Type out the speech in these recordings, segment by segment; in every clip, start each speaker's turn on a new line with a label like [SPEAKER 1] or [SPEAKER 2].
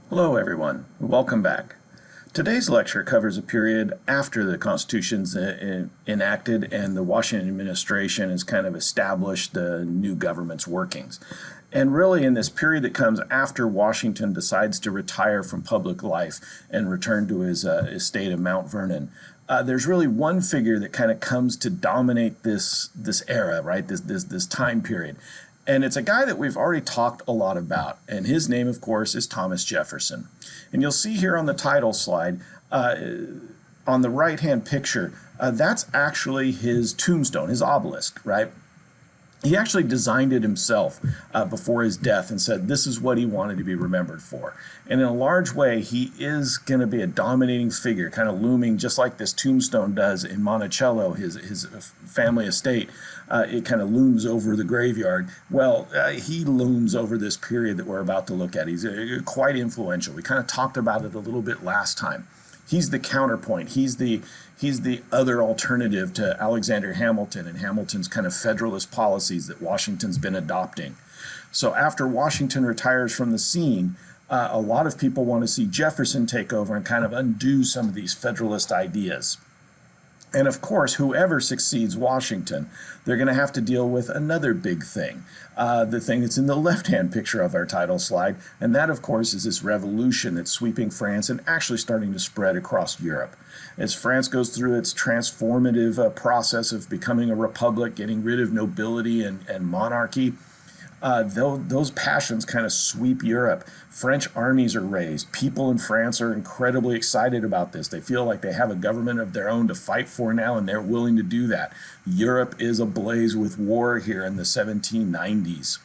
[SPEAKER 1] Hello everyone, welcome back. Today's lecture covers a period after the Constitution's enacted and the Washington administration has kind of established the new government's workings. And really in this period that comes after Washington decides to retire from public life and return to his estate of Mount Vernon, there's really one figure that kind of comes to dominate this era, right? This time period. And it's a guy that we've already talked a lot about, and his name, of course, is Thomas Jefferson. And you'll see here on the title slide, on the right-hand picture, that's actually his tombstone, his obelisk, right? He actually designed it himself before his death and said this is what he wanted to be remembered for. And in a large way, he is going to be a dominating figure, kind of looming just like this tombstone does in Monticello, his family estate. It kind of looms over the graveyard. Well, he looms over this period that we're about to look at. He's quite influential. We kind of talked about it a little bit last time. He's the counterpoint. He's the other alternative to Alexander Hamilton and Hamilton's kind of federalist policies that Washington's been adopting. So after Washington retires from the scene, a lot of people want to see Jefferson take over and kind of undo some of these federalist ideas. And of course, whoever succeeds Washington, they're going to have to deal with another big thing, the thing that's in the left-hand picture of our title slide. And that, of course, is this revolution that's sweeping France and actually starting to spread across Europe. As France goes through its transformative process of becoming a republic, getting rid of nobility and monarchy, those passions kind of sweep Europe. French armies are raised. People in France are incredibly excited about this. They feel like they have a government of their own to fight for now, and they're willing to do that. Europe is ablaze with war here in the 1790s.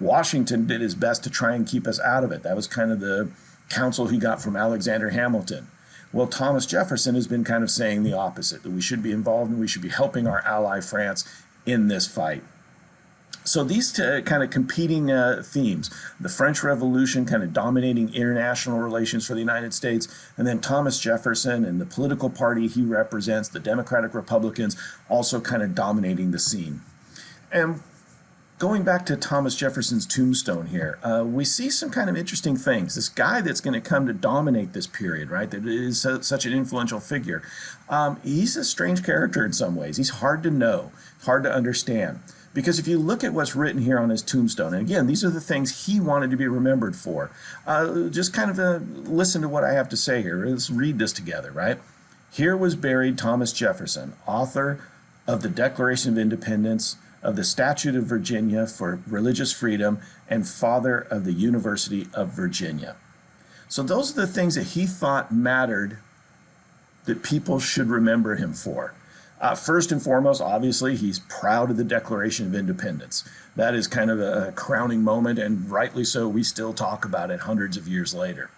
[SPEAKER 1] Washington did his best to try and keep us out of it. That was kind of the counsel he got from Alexander Hamilton. Well, Thomas Jefferson has been kind of saying the opposite, that we should be involved and we should be helping our ally France in this fight. So these kind of competing themes, the French Revolution kind of dominating international relations for the United States, and then Thomas Jefferson and the political party he represents, the Democratic Republicans, also kind of dominating the scene. And going back to Thomas Jefferson's tombstone here, we see some kind of interesting things. This guy that's going to come to dominate this period, right, that is such an influential figure, he's a strange character in some ways. He's hard to know, hard to understand. Because if you look at what's written here on his tombstone, and again, these are the things he wanted to be remembered for. Just kind of listen to what I have to say here. Let's read this together, right? Here was buried Thomas Jefferson, author of the Declaration of Independence, of the Statute of Virginia for religious freedom, and father of the University of Virginia. So those are the things that he thought mattered that people should remember him for. First and foremost, obviously, he's proud of the Declaration of Independence. That is kind of a crowning moment, and rightly so, we still talk about it hundreds of years later.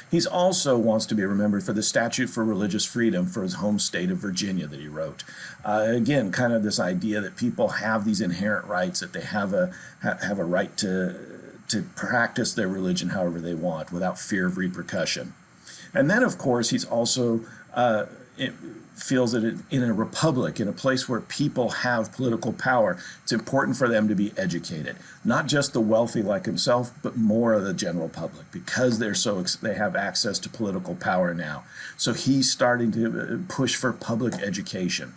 [SPEAKER 1] He also wants to be remembered for the Statute for Religious Freedom for his home state of Virginia that he wrote. Again, kind of this idea that people have these inherent rights, that they have a right to practice their religion however they want without fear of repercussion. And then, of course, he's also feels that in a republic, in a place where people have political power, it's important for them to be educated. Not just the wealthy like himself, but more of the general public, because they have access to political power now. So he's starting to push for public education.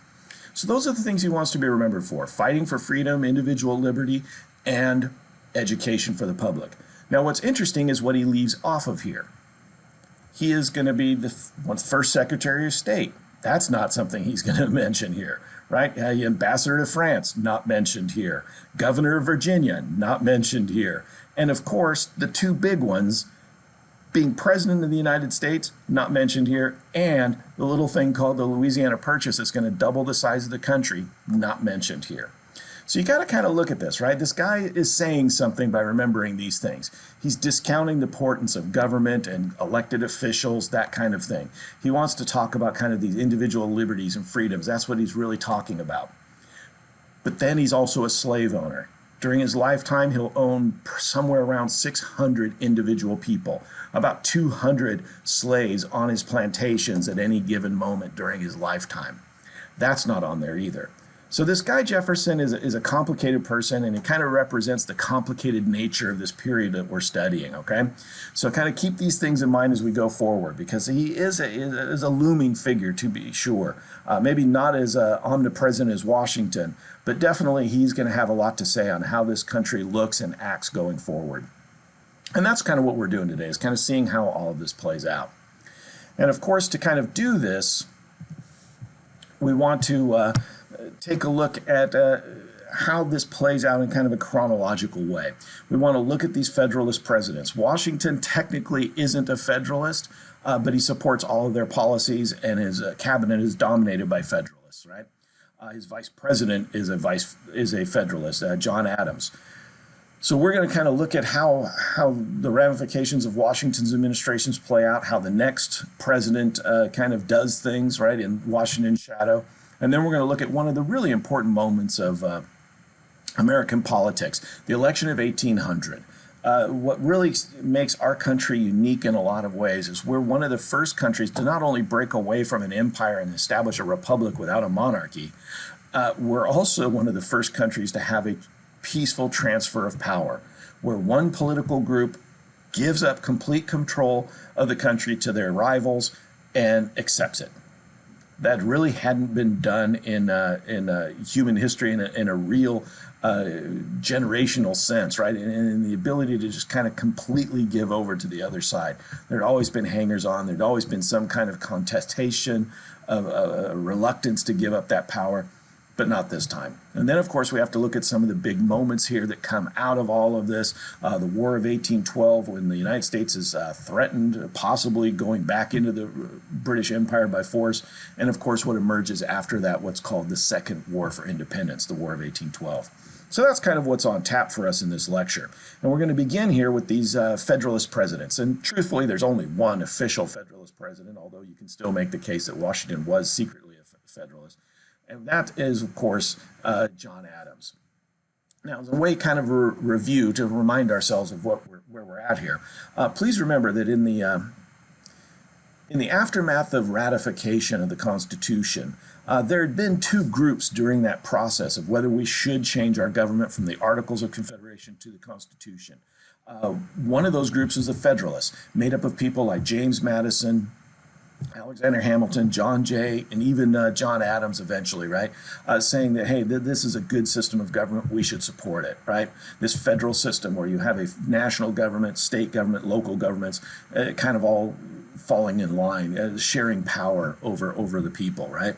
[SPEAKER 1] So those are the things he wants to be remembered for: fighting for freedom, individual liberty, and education for the public. Now, what's interesting is what he leaves off of here. He is going to be the first Secretary of State. That's not something he's going to mention here, right? Ambassador to France, not mentioned here. Governor of Virginia, not mentioned here. And of course, the two big ones, being President of the United States, not mentioned here, and the little thing called the Louisiana Purchase that's going to double the size of the country, not mentioned here. So you got to kind of look at this, right? This guy is saying something by remembering these things. He's discounting the importance of government and elected officials, that kind of thing. He wants to talk about kind of these individual liberties and freedoms. That's what he's really talking about. But then he's also a slave owner. During his lifetime, he'll own somewhere around 600 individual people, about 200 slaves on his plantations at any given moment during his lifetime. That's not on there either. So this guy Jefferson is a complicated person, and he kind of represents the complicated nature of this period that we're studying, okay? So kind of keep these things in mind as we go forward, because he is a looming figure, to be sure. Maybe not as omnipresent as Washington, but definitely he's going to have a lot to say on how this country looks and acts going forward. And that's kind of what we're doing today, is kind of seeing how all of this plays out. And of course, to kind of do this, we want to take a look at how this plays out in kind of a chronological way. We want to look at these Federalist presidents. Washington technically isn't a Federalist, but he supports all of their policies, and his cabinet is dominated by Federalists, right? His vice president is a Federalist, John Adams. So we're going to kind of look at how the ramifications of Washington's administrations play out, how the next president kind of does things, right, in Washington's shadow. And then we're going to look at one of the really important moments of American politics, the election of 1800. What really makes our country unique in a lot of ways is we're one of the first countries to not only break away from an empire and establish a republic without a monarchy, we're also one of the first countries to have a peaceful transfer of power, where one political group gives up complete control of the country to their rivals and accepts it. That really hadn't been done in human history in a real generational sense, right? And the ability to just kind of completely give over to the other side. There'd always been hangers-on. There'd always been some kind of contestation, of a reluctance to give up that power, but not this time. And then, of course, we have to look at some of the big moments here that come out of all of this. The War of 1812, when the United States is threatened, possibly going back into the British Empire by force. And, of course, what emerges after that, what's called the Second War for Independence, the War of 1812. So that's kind of what's on tap for us in this lecture. And we're going to begin here with these Federalist presidents. And truthfully, there's only one official Federalist president, although you can still make the case that Washington was secretly a Federalist. And that is, of course, John Adams. Now, as a way kind of review to remind ourselves of where we're at here, please remember that in the aftermath of ratification of the Constitution, there had been two groups during that process of whether we should change our government from the Articles of Confederation to the Constitution. One of those groups was the Federalists, made up of people like James Madison, Alexander Hamilton, John Jay, and even John Adams eventually, right? Saying that, hey, this is a good system of government, we should support it, right? This federal system where you have a national government, state government, local governments, kind of all falling in line, sharing power over the people, right?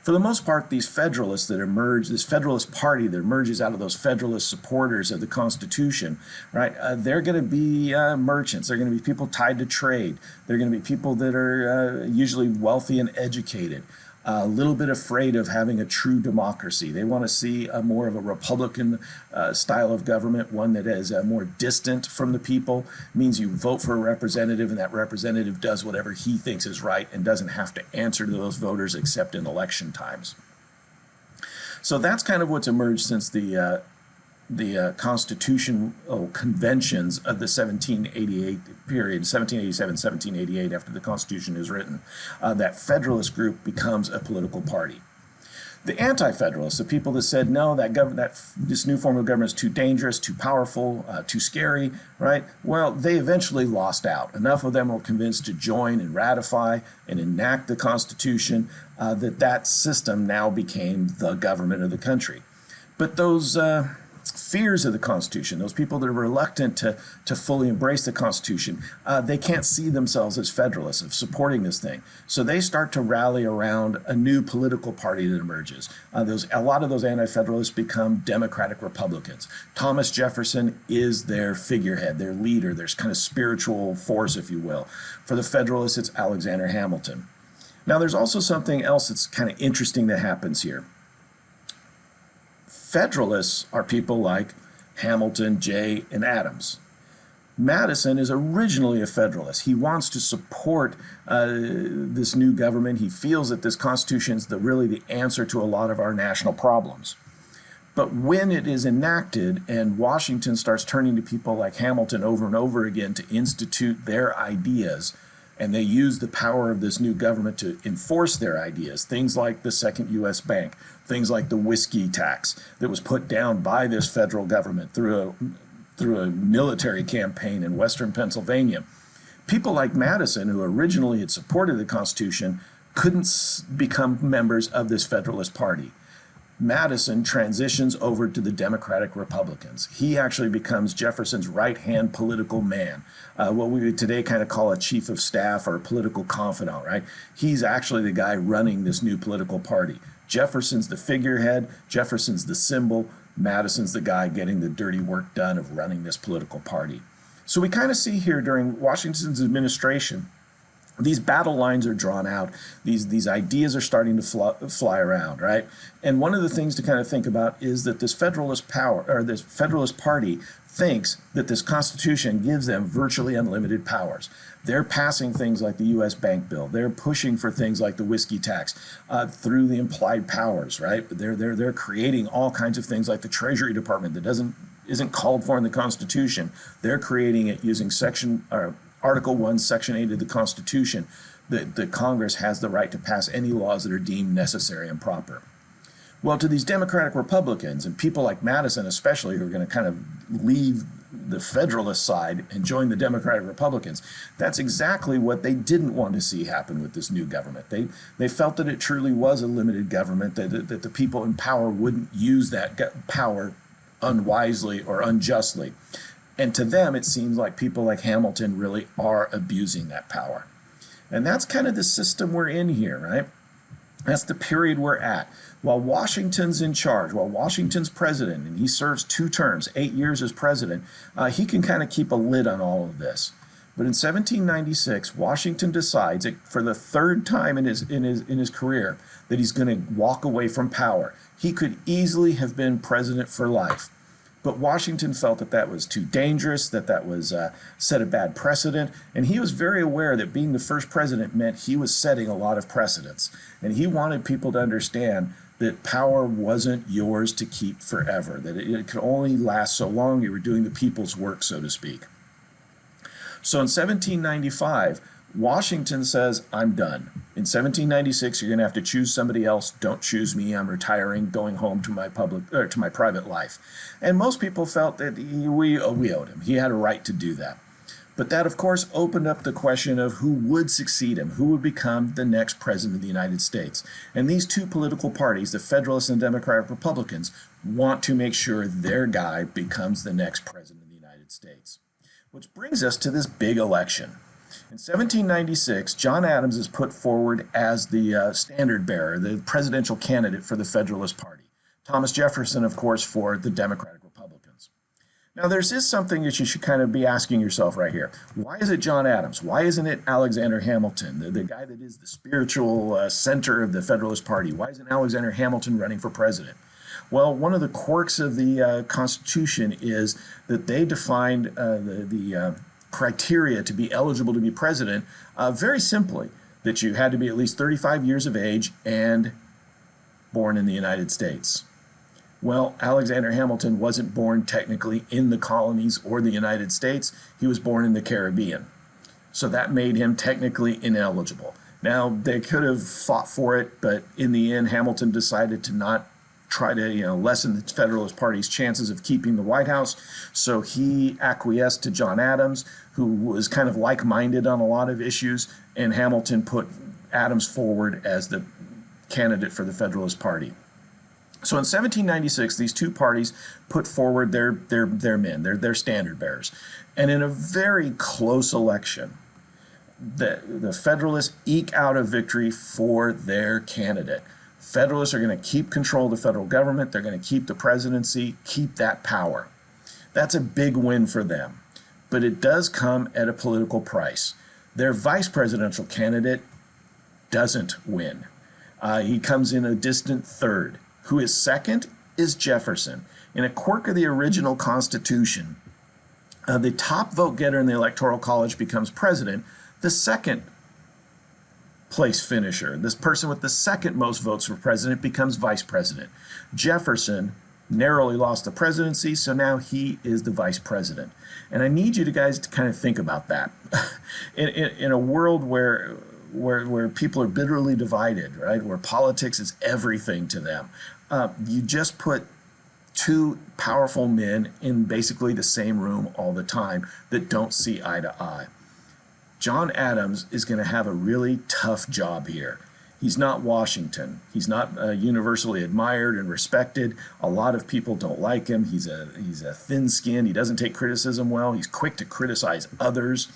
[SPEAKER 1] For the most part, these Federalists that emerge, this Federalist Party that emerges out of those Federalist supporters of the Constitution, right, they're going to be merchants. They're going to be people tied to trade. They're going to be people that are usually wealthy and educated, a little bit afraid of having a true democracy. They want to see more of a Republican style of government, one that is more distant from the people. It means you vote for a representative, and that representative does whatever he thinks is right and doesn't have to answer to those voters except in election times. So that's kind of what's emerged since the constitutional conventions of the 1788 period, 1787, 1788, after the Constitution is written. That Federalist group becomes a political party. The Anti-Federalists, the people that said, no, this new form of government is too dangerous, too powerful, too scary, right? Well, they eventually lost out. Enough of them were convinced to join and ratify and enact the Constitution that system now became the government of the country. But those fears of the Constitution, those people that are reluctant to fully embrace the Constitution, they can't see themselves as Federalists of supporting this thing. So they start to rally around a new political party that emerges. A lot of those anti-Federalists become Democratic Republicans. Thomas Jefferson is their figurehead, their leader, their kind of spiritual force, if you will. For the Federalists, it's Alexander Hamilton. Now, there's also something else that's kind of interesting that happens here. Federalists are people like Hamilton, Jay, and Adams. Madison is originally a Federalist. He wants to support this new government. He feels that this Constitution is really the answer to a lot of our national problems. But when it is enacted and Washington starts turning to people like Hamilton over and over again to institute their ideas, and they used the power of this new government to enforce their ideas. Things like the second U.S. bank, things like the whiskey tax that was put down by this federal government through a military campaign in western Pennsylvania. People like Madison, who originally had supported the Constitution, couldn't become members of this Federalist Party. Madison transitions over to the Democratic Republicans. He actually becomes Jefferson's right-hand political man, what we would today kind of call a chief of staff or a political confidant, right? He's actually the guy running this new political party. Jefferson's the figurehead, Jefferson's the symbol, Madison's the guy getting the dirty work done of running this political party. So we kind of see here during Washington's administration, these battle lines are drawn out. These ideas are starting to fly around, right? And one of the things to kind of think about is that this Federalist power, or this Federalist Party, thinks that this Constitution gives them virtually unlimited powers. They're passing things like the U.S. bank bill. They're pushing for things like the whiskey tax through the implied powers, right? They're creating all kinds of things like the Treasury Department that isn't called for in the Constitution. They're creating it using Article 1, Section 8 of the Constitution, that the Congress has the right to pass any laws that are deemed necessary and proper. Well, to these Democratic Republicans, and people like Madison especially, who are going to kind of leave the Federalist side and join the Democratic Republicans, that's exactly what they didn't want to see happen with this new government. They felt that it truly was a limited government, that the people in power wouldn't use that power unwisely or unjustly. And to them, it seems like people like Hamilton really are abusing that power. And that's kind of the system we're in here, right? That's the period we're at. While Washington's in charge, while Washington's president, and he serves 2 terms, 8 years as president, he can kind of keep a lid on all of this. But in 1796, Washington decides for the 3rd time in his career that he's going to walk away from power. He could easily have been president for life. But Washington felt that was too dangerous, that was set a bad precedent, and he was very aware that being the first president meant he was setting a lot of precedents. And he wanted people to understand that power wasn't yours to keep forever, that it could only last so long. You were doing the people's work, so to speak. So in 1795, Washington says, I'm done. In 1796, you're going to have to choose somebody else. Don't choose me. I'm retiring, going home to my private life. And most people felt that we owed him. He had a right to do that. But that, of course, opened up the question of who would succeed him, who would become the next president of the United States. And these two political parties, the Federalists and Democratic Republicans, want to make sure their guy becomes the next president of the United States. Which brings us to this big election. In 1796, John Adams is put forward as the standard bearer, the presidential candidate for the Federalist Party. Thomas Jefferson, of course, for the Democratic Republicans. Now, there's something that you should kind of be asking yourself right here. Why is it John Adams? Why isn't it Alexander Hamilton, the guy that is the spiritual center of the Federalist Party? Why isn't Alexander Hamilton running for president? Well, one of the quirks of the Constitution is that they defined the criteria to be eligible to be president very simply, that you had to be at least 35 years of age and born in the United States. Well, Alexander Hamilton wasn't born technically in the colonies or the United States. He was born in the Caribbean. So that made him technically ineligible. Now, they could have fought for it, but in the end, Hamilton decided to not try to lessen the Federalist Party's chances of keeping the White House. So he acquiesced to John Adams, who was kind of like-minded on a lot of issues, and Hamilton put Adams forward as the candidate for the Federalist Party. So in 1796, these two parties put forward their men, their standard bearers. And in a very close election, the Federalists eke out a victory for their candidate. Federalists are going to keep control of the federal government. They're going to keep the presidency, keep that power. That's a big win for them. But it does come at a political price. Their vice presidential candidate doesn't win. He comes in a distant 3rd. Who is 2nd is Jefferson. In a quirk of the original Constitution, the top vote getter in the Electoral College becomes president. The 2nd place finisher, this person with the 2nd most votes for president, becomes vice president. Jefferson narrowly lost the presidency, so now he is the vice president. And I need you guys to kind of think about that. In a world where people are bitterly divided, right, where politics is everything to them, you just put two powerful men in basically the same room all the time that don't see eye to eye. John Adams is going to have a really tough job here. He's not Washington. He's not universally admired and respected. A lot of people don't like him. He's a thin-skinned. He doesn't take criticism well. He's quick to criticize others.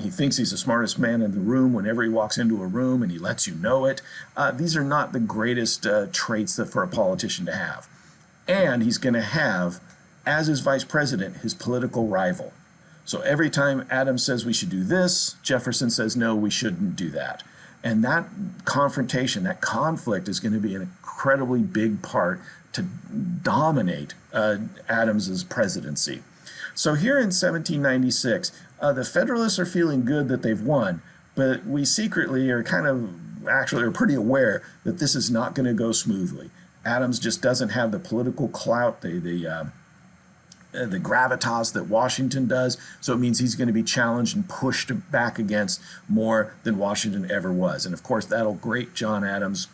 [SPEAKER 1] He thinks he's the smartest man in the room whenever he walks into a room, and he lets you know it. These are not the greatest traits for a politician to have. And he's going to have, as his vice president, his political rival. So every time Adams says we should do this, Jefferson says, no, we shouldn't do that. And that confrontation, that conflict is going to be an incredibly big part to dominate Adams's presidency. So here in 1796, the Federalists are feeling good that they've won, but we secretly are actually are pretty aware that this is not going to go smoothly. Adams just doesn't have the political clout, the gravitas that Washington does, so it means he's going to be challenged and pushed back against more than Washington ever was. And of course, that'll grate John Adams'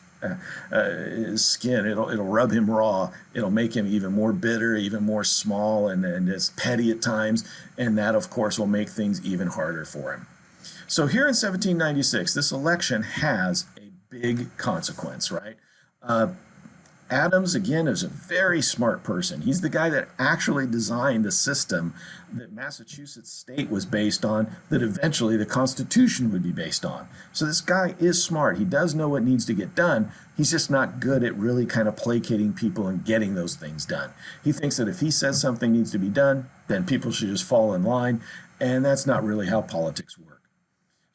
[SPEAKER 1] skin. It'll rub him raw. It'll make him even more bitter, even more small, and just petty at times. And that, of course, will make things even harder for him. So here in 1796, this election has a big consequence, right? Adams, again, is a very smart person. He's the guy that actually designed the system that Massachusetts state was based on, that eventually the Constitution would be based on. So this guy is smart. He does know what needs to get done. He's just not good at really kind of placating people and getting those things done. He thinks that if he says something needs to be done, then people should just fall in line, and that's not really how politics work.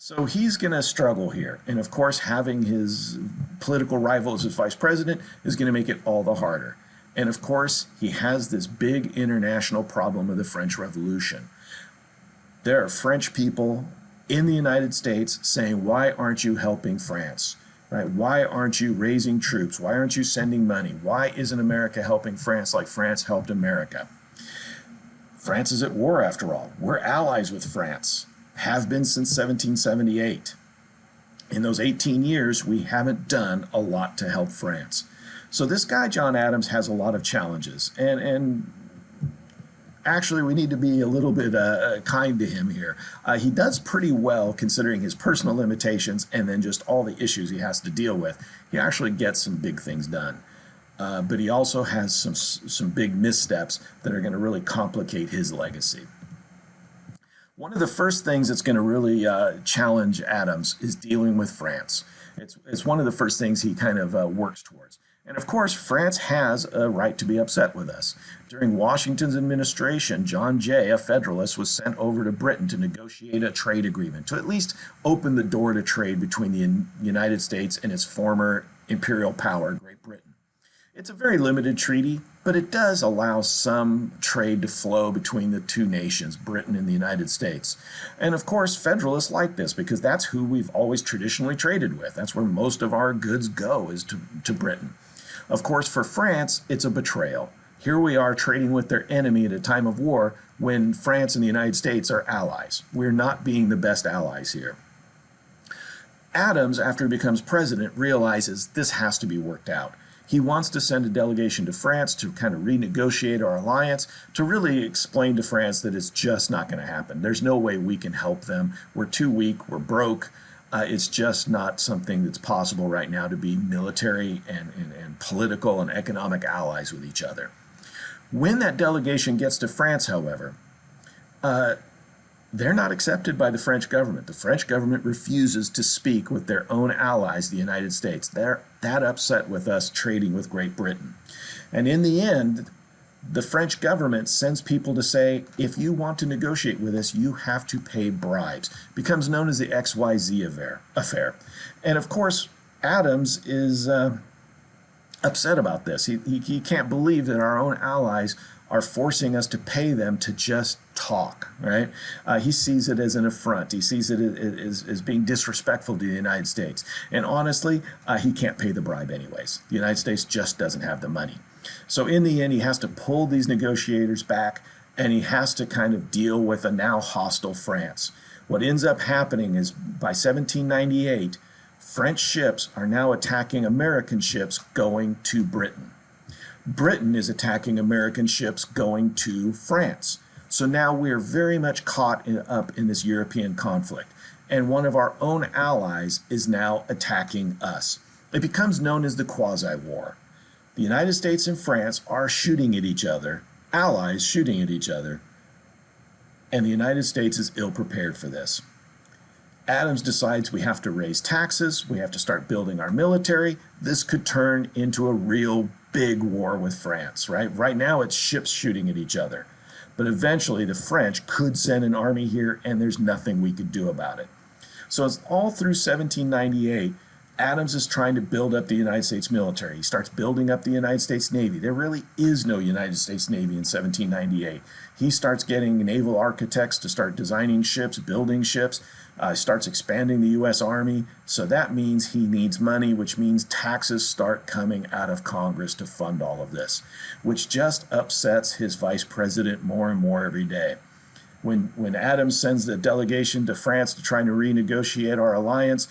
[SPEAKER 1] So he's going to struggle here. And of course, having his political rival as his vice president is going to make it all the harder. And of course, he has this big international problem of the French Revolution. There are French people in the United States saying, why aren't you helping France? Right? Why aren't you raising troops? Why aren't you sending money? Why isn't America helping France like France helped America? France is at war, after all. We're allies with France. Have been since 1778. In those 18 years, we haven't done a lot to help France. So this guy, John Adams, has a lot of challenges. And actually, we need to be a little bit kind to him here. He does pretty well considering his personal limitations and then just all the issues he has to deal with. He actually gets some big things done. But he also has some big missteps that are going to really complicate his legacy. One of the first things that's going to really challenge Adams is dealing with France. It's one of the first things he kind of works towards. And of course, France has a right to be upset with us. During Washington's administration, John Jay, a Federalist, was sent over to Britain to negotiate a trade agreement, to at least open the door to trade between the United States and its former imperial power, Great Britain. It's a very limited treaty, but it does allow some trade to flow between the two nations, Britain and the United States. And of course, Federalists like this because that's who we've always traditionally traded with. That's where most of our goods go, is to Britain. Of course, for France, it's a betrayal. Here we are trading with their enemy at a time of war when France and the United States are allies. We're not being the best allies here. Adams, after he becomes president, realizes this has to be worked out. He wants to send a delegation to France to kind of renegotiate our alliance, to really explain to France that it's just not going to happen. There's no way we can help them. We're too weak. We're broke. It's just not something that's possible right now to be military and political and economic allies with each other. When that delegation gets to France, however, they're not accepted by the French government. The French government refuses to speak with their own allies, the United States. They're that upset with us trading with Great Britain. And in the end, the French government sends people to say, if you want to negotiate with us, you have to pay bribes. It becomes known as the XYZ affair. And of course, Adams is upset about this. He can't believe that our own allies are forcing us to pay them to just talk, right? He sees it as an affront. He sees it as being disrespectful to the United States. And honestly, he can't pay the bribe anyways. The United States just doesn't have the money. So in the end, he has to pull these negotiators back, and he has to kind of deal with a now hostile France. What ends up happening is by 1798, French ships are now attacking American ships going to Britain. Britain is attacking American ships going to France. So now we're very much caught up in this European conflict. And one of our own allies is now attacking us. It becomes known as the quasi-war. The United States and France are shooting at each other, allies shooting at each other, and the United States is ill-prepared for this. Adams decides we have to raise taxes, we have to start building our military. This could turn into a real big war with France, right? Right now it's ships shooting at each other. But eventually the French could send an army here, and there's nothing we could do about it. So it's all through 1798, Adams is trying to build up the United States military. He starts building up the United States Navy. There really is no United States Navy in 1798. He starts getting naval architects to start designing ships, building ships, starts expanding the U.S. Army. So that means he needs money, which means taxes start coming out of Congress to fund all of this, which just upsets his vice president more and more every day. When Adams sends the delegation to France to try to renegotiate our alliance,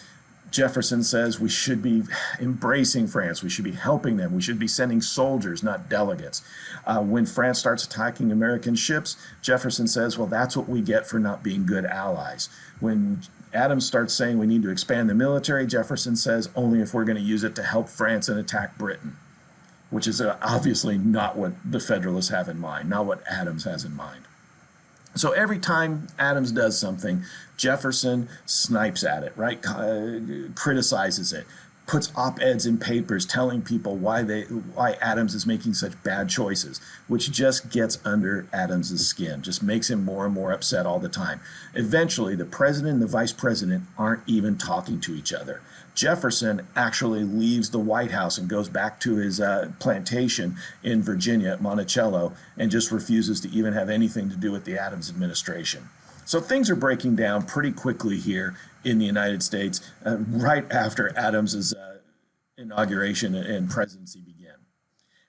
[SPEAKER 1] Jefferson says we should be embracing France. We should be helping them. We should be sending soldiers, not delegates. When France starts attacking American ships, Jefferson says, well, that's what we get for not being good allies. When Adams starts saying we need to expand the military, Jefferson says only if we're going to use it to help France and attack Britain, which is obviously not what the Federalists have in mind, not what Adams has in mind. So every time Adams does something, Jefferson snipes at it, right? Criticizes it, puts op-eds in papers telling people why Adams is making such bad choices, which just gets under Adams's skin, just makes him more and more upset all the time. Eventually, the president and the vice president aren't even talking to each other. Jefferson actually leaves the White House and goes back to his plantation in Virginia at Monticello and just refuses to even have anything to do with the Adams administration. So things are breaking down pretty quickly here in the United States right after Adams's inauguration and presidency began.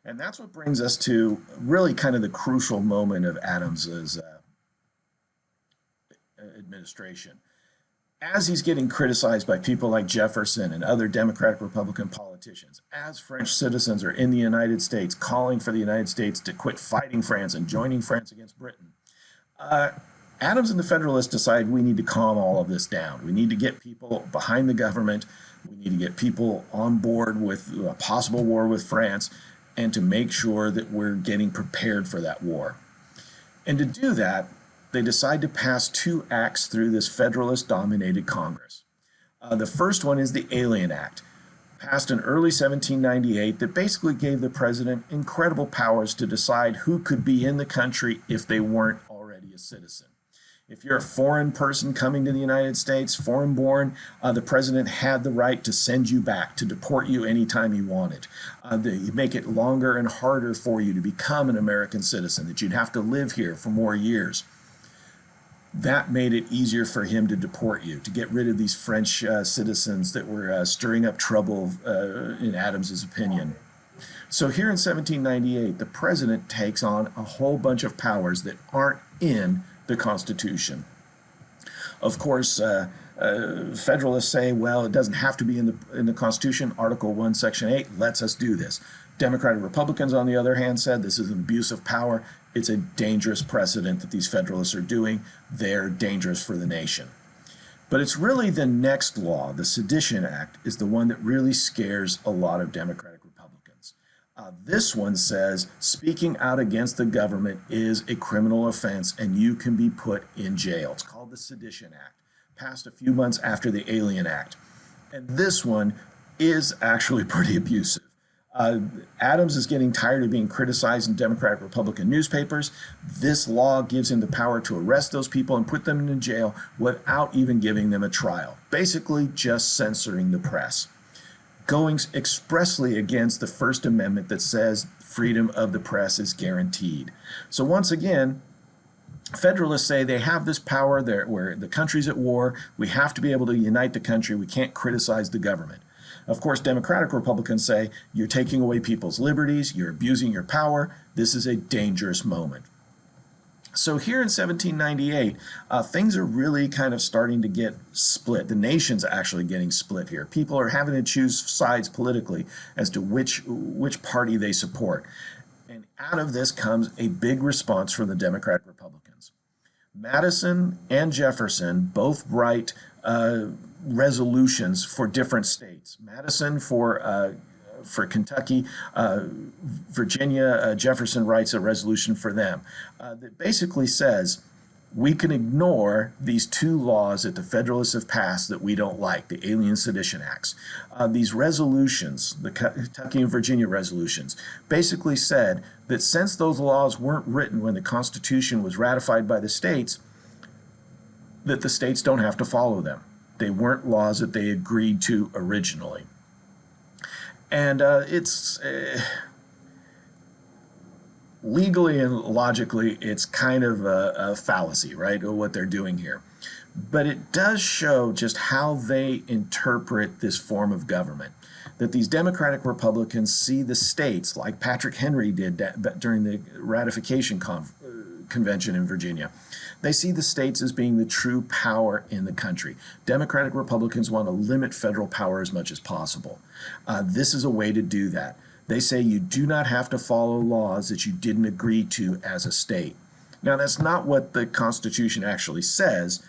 [SPEAKER 1] And that's what brings us to really kind of the crucial moment of Adams's administration. As he's getting criticized by people like Jefferson and other Democratic Republican politicians, as French citizens are in the United States calling for the United States to quit fighting France and joining France against Britain, Adams and the Federalists decide we need to calm all of this down. We need to get people behind the government. We need to get people on board with a possible war with France and to make sure that we're getting prepared for that war. And to do that, they decide to pass two acts through this Federalist-dominated Congress. The first one is the Alien Act, passed in early 1798, that basically gave the president incredible powers to decide who could be in the country if they weren't already a citizen. If you're a foreign person coming to the United States, foreign-born, the president had the right to send you back, to deport you anytime he wanted. They make it longer and harder for you to become an American citizen, that you'd have to live here for more years. That made it easier for him to deport you, to get rid of these French citizens that were stirring up trouble in Adams's opinion. So here in 1798, the president takes on a whole bunch of powers that aren't in the Constitution. Of course, Federalists say, well, it doesn't have to be in the Constitution. Article 1, Section 8 lets us do this. Democratic Republicans, on the other hand, said this is an abuse of power. It's a dangerous precedent that these Federalists are doing. They're dangerous for the nation. But it's really the next law, the Sedition Act, is the one that really scares a lot of Democratic Republicans. This one says speaking out against the government is a criminal offense and you can be put in jail. It's called the Sedition Act, passed a few months after the Alien Act. And this one is actually pretty abusive. Adams is getting tired of being criticized in Democratic Republican newspapers. This law gives him the power to arrest those people and put them in jail without even giving them a trial. Basically just censoring the press. Going expressly against the First Amendment that says freedom of the press is guaranteed. So once again, Federalists say they have this power there where the country's at war. We have to be able to unite the country. We can't criticize the government. Of course, Democratic Republicans say, you're taking away people's liberties, you're abusing your power, this is a dangerous moment. So here in 1798, things are really kind of starting to get split. The nation's actually getting split here. People are having to choose sides politically as to which party they support. And out of this comes a big response from the Democratic Republicans. Madison and Jefferson both write resolutions for different states. Madison for Kentucky, Virginia, Jefferson writes a resolution for them that basically says we can ignore these two laws that the Federalists have passed that we don't like, the Alien Sedition Acts. These resolutions, the Kentucky and Virginia resolutions, basically said that since those laws weren't written when the Constitution was ratified by the states, that the states don't have to follow them. They weren't laws that they agreed to originally. And it's legally and logically, it's kind of a fallacy, right, of what they're doing here. But it does show just how they interpret this form of government. That these Democratic Republicans see the states, like Patrick Henry did during the ratification convention in Virginia. They see the states as being the true power in the country. Democratic Republicans want to limit federal power as much as possible. This is a way to do that. They say you do not have to follow laws that you didn't agree to as a state. Now, that's not what the Constitution actually says,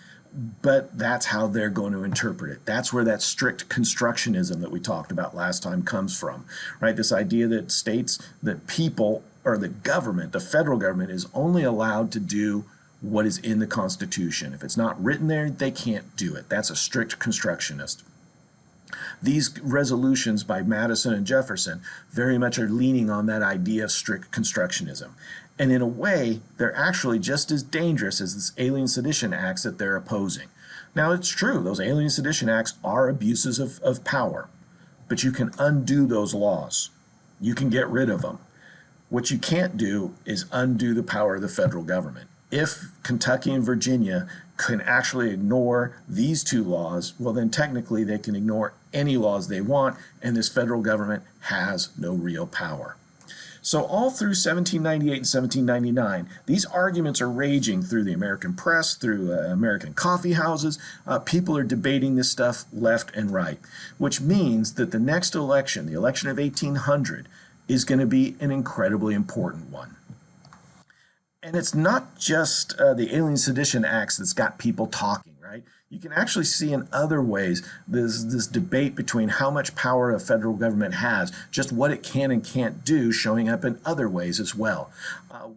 [SPEAKER 1] but that's how they're going to interpret it. That's where that strict constructionism that we talked about last time comes from, right? This idea that states, that people, or the government, the federal government, is only allowed to do what is in the Constitution. If it's not written there, they can't do it. That's a strict constructionist. These resolutions by Madison and Jefferson very much are leaning on that idea of strict constructionism. And in a way, they're actually just as dangerous as this Alien Sedition Acts that they're opposing. Now, it's true, those Alien Sedition Acts are abuses of power, but you can undo those laws. You can get rid of them. What you can't do is undo the power of the federal government. If Kentucky and Virginia can actually ignore these two laws, well, then technically they can ignore any laws they want, and this federal government has no real power. So all through 1798 and 1799, these arguments are raging through the American press, through American coffee houses. People are debating this stuff left and right, which means that the next election, the election of 1800, is going to be an incredibly important one. And it's not just the Alien Sedition Acts that's got people talking, right? You can actually see in other ways this debate between how much power a federal government has, just what it can and can't do, showing up in other ways as well.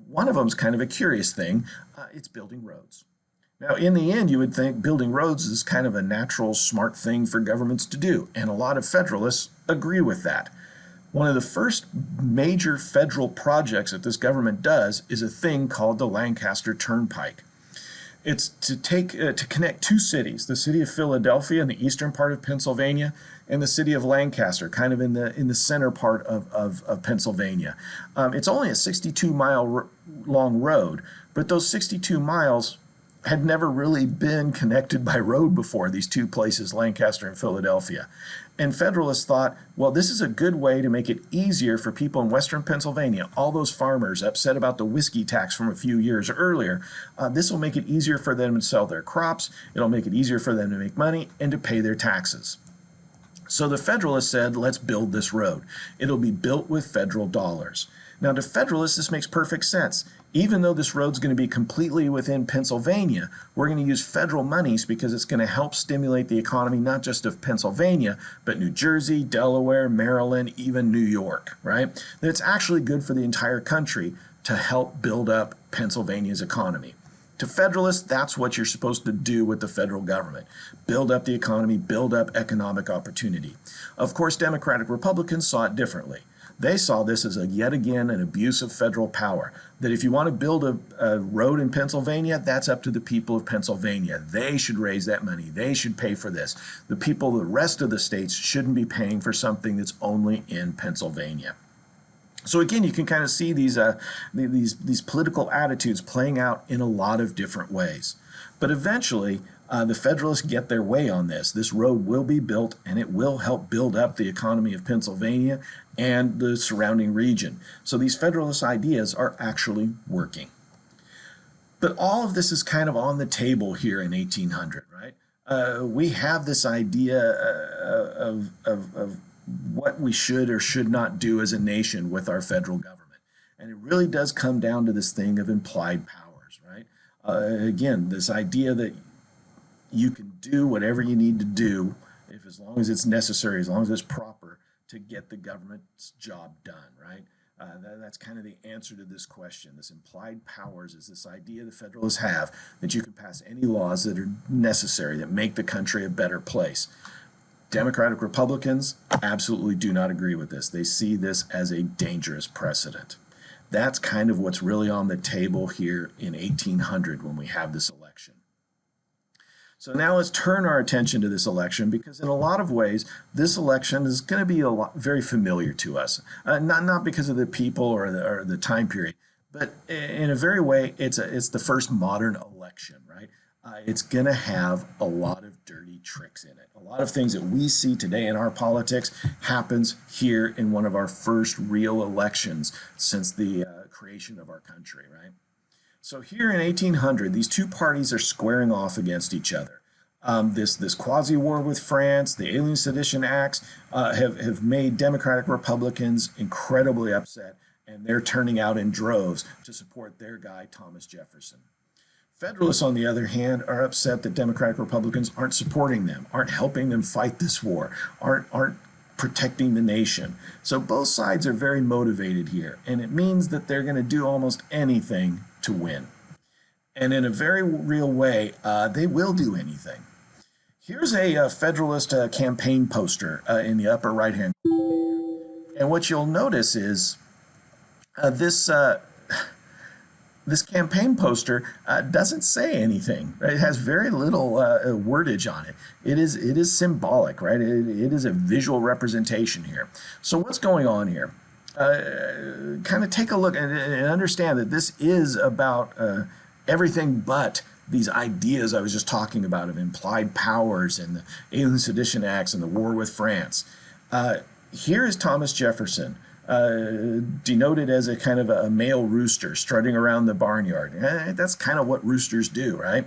[SPEAKER 1] One of them is kind of a curious thing. It's building roads. Now, in the end, you would think building roads is kind of a natural, smart thing for governments to do, and a lot of Federalists agree with that. One of the first major federal projects that this government does is a thing called the Lancaster Turnpike. It's to connect two cities, the city of Philadelphia in the eastern part of Pennsylvania and the city of Lancaster, kind of in the center part of Pennsylvania. It's only a 62-mile long road, but those 62 miles had never really been connected by road before, these two places, Lancaster and Philadelphia. And Federalists thought, well, this is a good way to make it easier for people in western Pennsylvania, all those farmers upset about the whiskey tax from a few years earlier. This will make it easier for them to sell their crops. It'll make it easier for them to make money and to pay their taxes. So the Federalists said, let's build this road. It'll be built with federal dollars. Now, to Federalists, this makes perfect sense. Even though this road's going to be completely within Pennsylvania, we're going to use federal monies because it's going to help stimulate the economy, not just of Pennsylvania, but New Jersey, Delaware, Maryland, even New York, right? That it's actually good for the entire country to help build up Pennsylvania's economy. To Federalists, that's what you're supposed to do with the federal government. Build up the economy, build up economic opportunity. Of course, Democratic Republicans saw it differently. They saw this as yet again an abuse of federal power, that if you want to build a road in Pennsylvania, that's up to the people of Pennsylvania. They should raise that money. They should pay for this. The people of the rest of the states shouldn't be paying for something that's only in Pennsylvania. So again, you can kind of see these political attitudes playing out in a lot of different ways. But eventually, The Federalists get their way on this. This road will be built, and it will help build up the economy of Pennsylvania and the surrounding region. So these Federalist ideas are actually working. But all of this is kind of on the table here in 1800, right? We have this idea of what we should or should not do as a nation with our federal government. And it really does come down to this thing of implied powers, right? Again, this idea that you can do whatever you need to do if as long as it's necessary, as long as it's proper to get the government's job done, right? That's kind of the answer to this question. This implied powers is this idea the Federalists have that you can pass any laws that are necessary, that make the country a better place. Democratic Republicans absolutely do not agree with this. They see this as a dangerous precedent. That's kind of what's really on the table here in 1800 when we have this election. So now let's turn our attention to this election, because in a lot of ways, this election is going to be very familiar to us. Not because of the people or the time period, but in a very way, it's the first modern election, right? It's going to have a lot of dirty tricks in it. A lot of things that we see today in our politics happens here in one of our first real elections since the creation of our country, right? So here in 1800, these two parties are squaring off against each other. This quasi-war with France, the Alien Sedition Acts have made Democratic Republicans incredibly upset, and they're turning out in droves to support their guy, Thomas Jefferson. Federalists, on the other hand, are upset that Democratic Republicans aren't supporting them, aren't helping them fight this war, aren't protecting the nation. So both sides are very motivated here, and it means that they're going to do almost anything to win. And in a very real way, they will do anything. Here's a Federalist campaign poster in the upper right-hand corner. And what you'll notice is this campaign poster doesn't say anything. Right? It has very little wordage on it. It is symbolic, right? It is a visual representation here. So what's going on here? Kind of take a look and understand that this is about everything but these ideas I was just talking about of implied powers and the Alien Sedition Acts and the war with France. Here is Thomas Jefferson, denoted as a kind of a male rooster strutting around the barnyard. That's kind of what roosters do, right?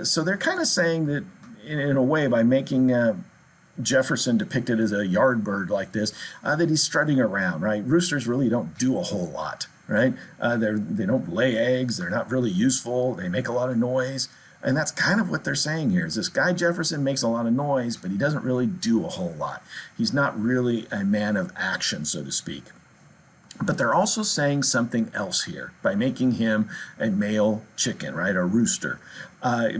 [SPEAKER 1] So they're kind of saying that in a way, by making Jefferson depicted as a yard bird like this, that he's strutting around, right? Roosters really don't do a whole lot, right? They don't lay eggs. They're not really useful. They make a lot of noise. And that's kind of what they're saying here is this guy Jefferson makes a lot of noise, but he doesn't really do a whole lot. He's not really a man of action, so to speak. But they're also saying something else here by making him a male chicken, right? A rooster,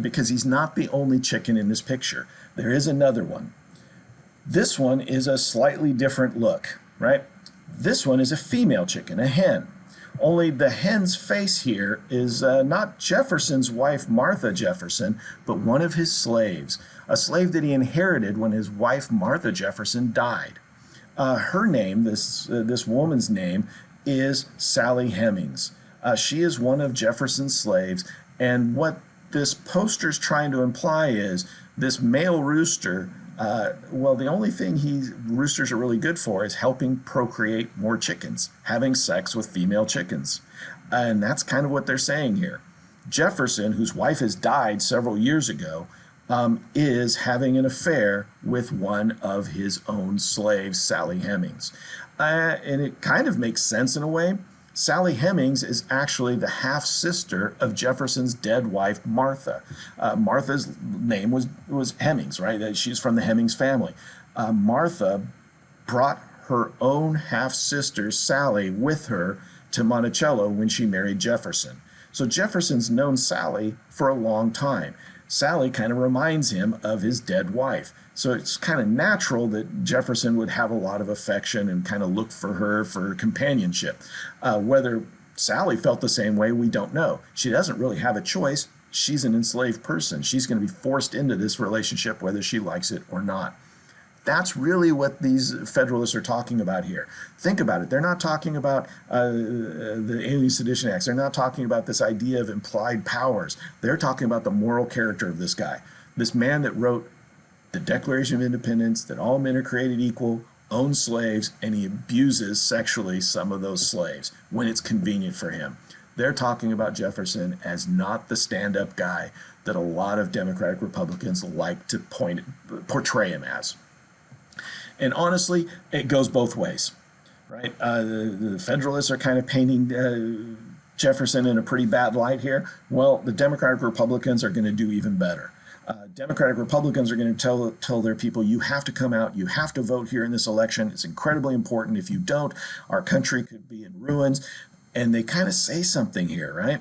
[SPEAKER 1] because he's not the only chicken in this picture. There is another one. This one is a slightly different look, right? This one is a female chicken, a hen. Only the hen's face here is not Jefferson's wife, Martha Jefferson, but one of his slaves, a slave that he inherited when his wife, Martha Jefferson, died. Her name, this woman's name, is Sally Hemings. She is one of Jefferson's slaves, and what this poster's trying to imply is this male rooster, well, the only thing roosters are really good for is helping procreate more chickens, having sex with female chickens. And that's kind of what they're saying here. Jefferson, whose wife has died several years ago, is having an affair with one of his own slaves, Sally Hemings. And it kind of makes sense in a way. Sally Hemings is actually the half-sister of Jefferson's dead wife, Martha. Martha's name was Hemings, right? She's from the Hemings family. Martha brought her own half-sister, Sally, with her to Monticello when she married Jefferson. So Jefferson's known Sally for a long time. Sally kind of reminds him of his dead wife. So it's kind of natural that Jefferson would have a lot of affection and kind of look for her for companionship. Whether Sally felt the same way, we don't know. She doesn't really have a choice. She's an enslaved person. She's going to be forced into this relationship whether she likes it or not. That's really what these Federalists are talking about here. Think about it. They're not talking about the Alien Sedition Acts. They're not talking about this idea of implied powers. They're talking about the moral character of this guy. This man that wrote the Declaration of Independence, that all men are created equal, owns slaves, and he abuses sexually some of those slaves when it's convenient for him. They're talking about Jefferson as not the stand-up guy that a lot of Democratic Republicans like to portray him as. And honestly, it goes both ways, right? The Federalists are kind of painting Jefferson in a pretty bad light here. Well, the Democratic Republicans are going to do even better. Democratic Republicans are going to tell their people, you have to come out, you have to vote here in this election. It's incredibly important. If you don't, our country could be in ruins. And they kind of say something here, right?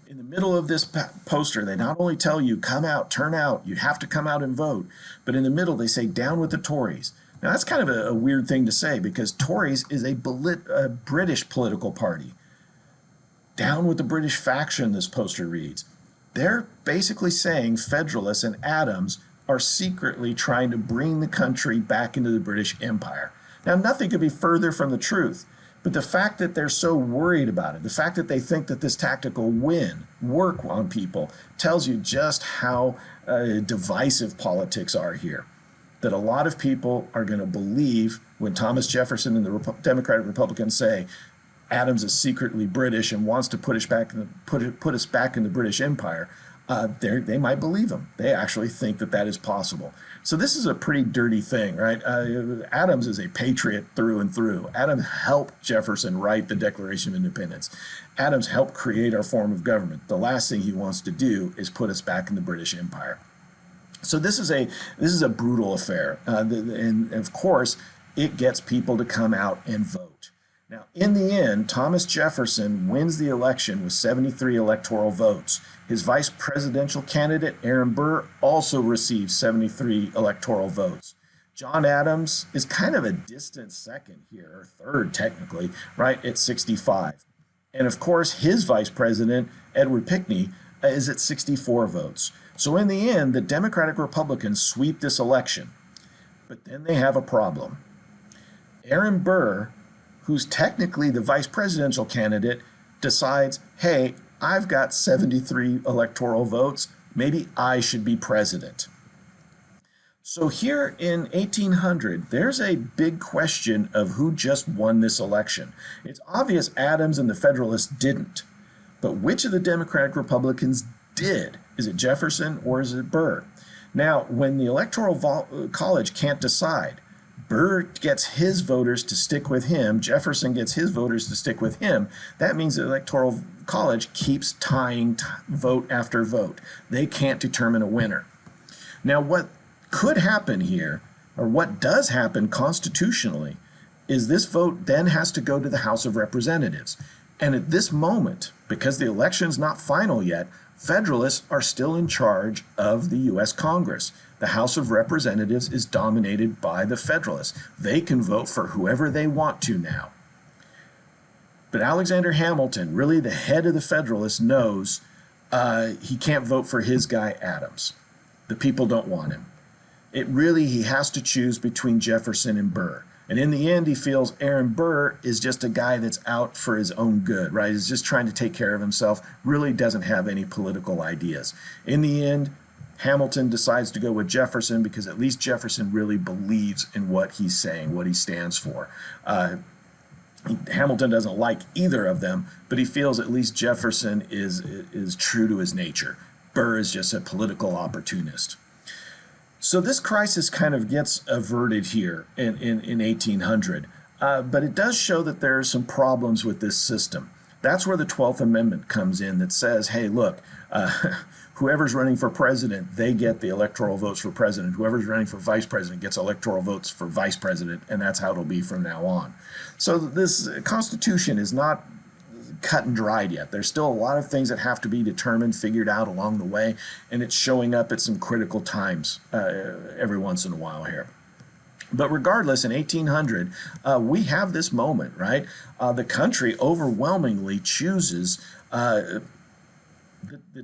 [SPEAKER 1] In the middle of this poster, they not only tell you, come out, turn out, you have to come out and vote, but in the middle they say, down with the Tories. Now that's kind of a weird thing to say, because Tories is a British political party. Down with the British faction, this poster reads. They're basically saying Federalists and Adams are secretly trying to bring the country back into the British Empire. Now nothing could be further from the truth. But the fact that they're so worried about it, the fact that they think that this tactic will work on people, tells you just how divisive politics are here. That a lot of people are going to believe when Thomas Jefferson and the Democratic Republicans say Adams is secretly British and wants to put us back in the British Empire, they might believe him. They actually think that that is possible. So this is a pretty dirty thing, right? Adams is a patriot through and through. Adams helped Jefferson write the Declaration of Independence. Adams helped create our form of government. The last thing he wants to do is put us back in the British Empire. So this is a brutal affair, and of course it gets people to come out and vote. Now, in the end, Thomas Jefferson wins the election with 73 electoral votes. His vice presidential candidate, Aaron Burr, also received 73 electoral votes. John Adams is kind of a distant second here, or third technically, right, at 65. And of course, his vice president, Edward Pinckney, is at 64 votes. So in the end, the Democratic Republicans sweep this election. But then they have a problem. Aaron Burr, who's technically the vice presidential candidate, decides, hey, I've got 73 electoral votes, maybe I should be president. So here in 1800, there's a big question of who just won this election. It's obvious Adams and the Federalists didn't, but which of the Democratic Republicans did? Is it Jefferson or is it Burr? Now, when the Electoral College can't decide, Burr gets his voters to stick with him, Jefferson gets his voters to stick with him. That means the Electoral College keeps tying vote after vote. They can't determine a winner. Now, what could happen here, or what does happen constitutionally, is this vote then has to go to the House of Representatives. And at this moment, because the election's not final yet, Federalists are still in charge of the U.S. Congress. The House of Representatives is dominated by the Federalists. They can vote for whoever they want to now. But Alexander Hamilton, really the head of the Federalists, knows he can't vote for his guy Adams. The people don't want him. He has to choose between Jefferson and Burr. And in the end, he feels Aaron Burr is just a guy that's out for his own good, right? He's just trying to take care of himself, really doesn't have any political ideas. In the end, Hamilton decides to go with Jefferson because at least Jefferson really believes in what he's saying, what he stands for. Hamilton doesn't like either of them, but he feels at least Jefferson is true to his nature. Burr is just a political opportunist. So this crisis kind of gets averted here in 1800, but it does show that there are some problems with this system. That's where the 12th Amendment comes in that says, hey, look, whoever's running for president, they get the electoral votes for president. Whoever's running for vice president gets electoral votes for vice president, and that's how it'll be from now on. So this Constitution is not cut and dried yet. There's still a lot of things that have to be determined, figured out along the way, and it's showing up at some critical times every once in a while here. But regardless, in 1800, we have this moment, right? The country overwhelmingly chooses the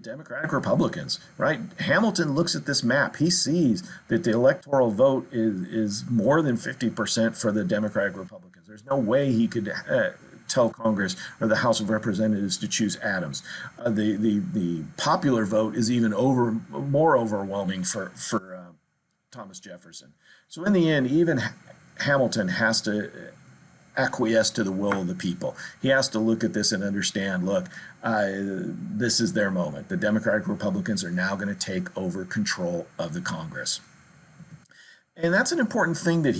[SPEAKER 1] Democratic Republicans, right? Hamilton looks at this map. He sees that the electoral vote is more than 50% for the Democratic Republicans. There's no way he could tell Congress or the House of Representatives to choose Adams. The popular vote is even more overwhelming for Thomas Jefferson. So in the end, even Hamilton has to acquiesce to the will of the people. He has to look at this and understand, look, this is their moment. The Democratic Republicans are now going to take over control of the Congress. And that's an important thing that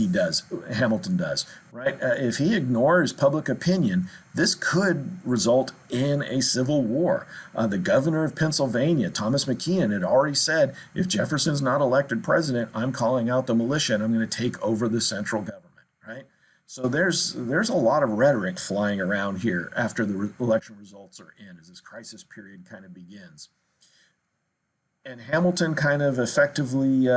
[SPEAKER 1] Hamilton does, right? If he ignores public opinion, this could result in a civil war. The governor of Pennsylvania, Thomas McKeon, had already said, if Jefferson's not elected president, I'm calling out the militia and I'm going to take over the central government, right? So there's a lot of rhetoric flying around here after the election results are in, as this crisis period kind of begins. And Hamilton kind of effectively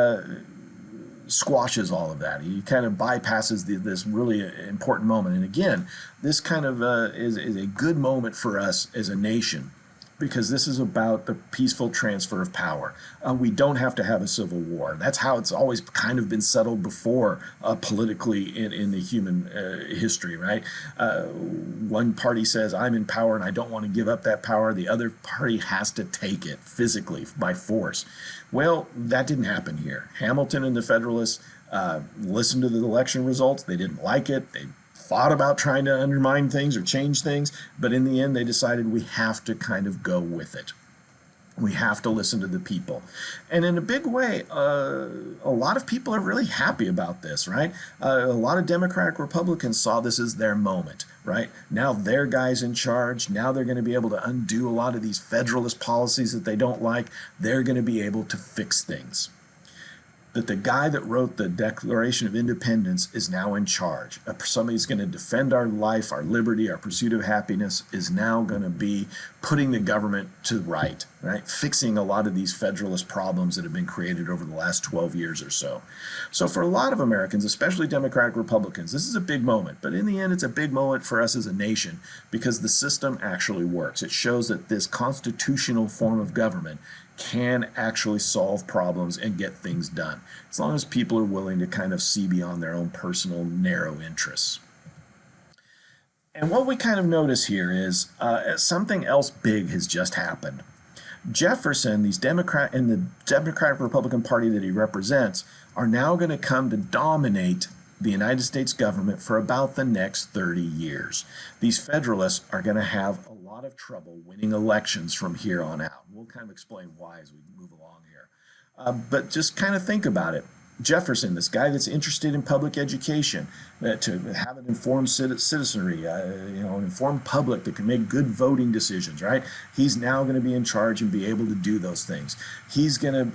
[SPEAKER 1] squashes all of that. He kind of bypasses this really important moment. And again, this kind of is a good moment for us as a nation, because this is about the peaceful transfer of power. We don't have to have a civil war. That's how it's always kind of been settled before politically in the human history, right? One party says, I'm in power and I don't want to give up that power. The other party has to take it physically by force. Well, that didn't happen here. Hamilton and the Federalists listened to the election results. They didn't like it. They thought about trying to undermine things or change things, but in the end they decided we have to kind of go with it. We have to listen to the people. And in a big way, a lot of people are really happy about this, right? A lot of Democratic Republicans saw this as their moment, right? Now their guy's in charge. Now they're going to be able to undo a lot of these federalist policies that they don't like. They're going to be able to fix things. That the guy that wrote the Declaration of Independence is now in charge. Somebody who's going to defend our life, our liberty, our pursuit of happiness is now going to be putting the government to right, fixing a lot of these federalist problems that have been created over the last 12 years or so. So for a lot of Americans, especially Democratic Republicans, this is a big moment. But in the end, it's a big moment for us as a nation because the system actually works. It shows that this constitutional form of government can actually solve problems and get things done, as long as people are willing to kind of see beyond their own personal narrow interests. And what we kind of notice here is something else big has just happened. Jefferson, the Democratic Republican Party that he represents, are now going to come to dominate the United States government for about the next 30 years. These Federalists are going to have a lot of trouble winning elections from here on out. We'll kind of explain why as we move along here. But just kind of think about it. Jefferson, this guy that's interested in public education, to have an informed citizenry, an informed public that can make good voting decisions, right? He's now going to be in charge and be able to do those things. He's going to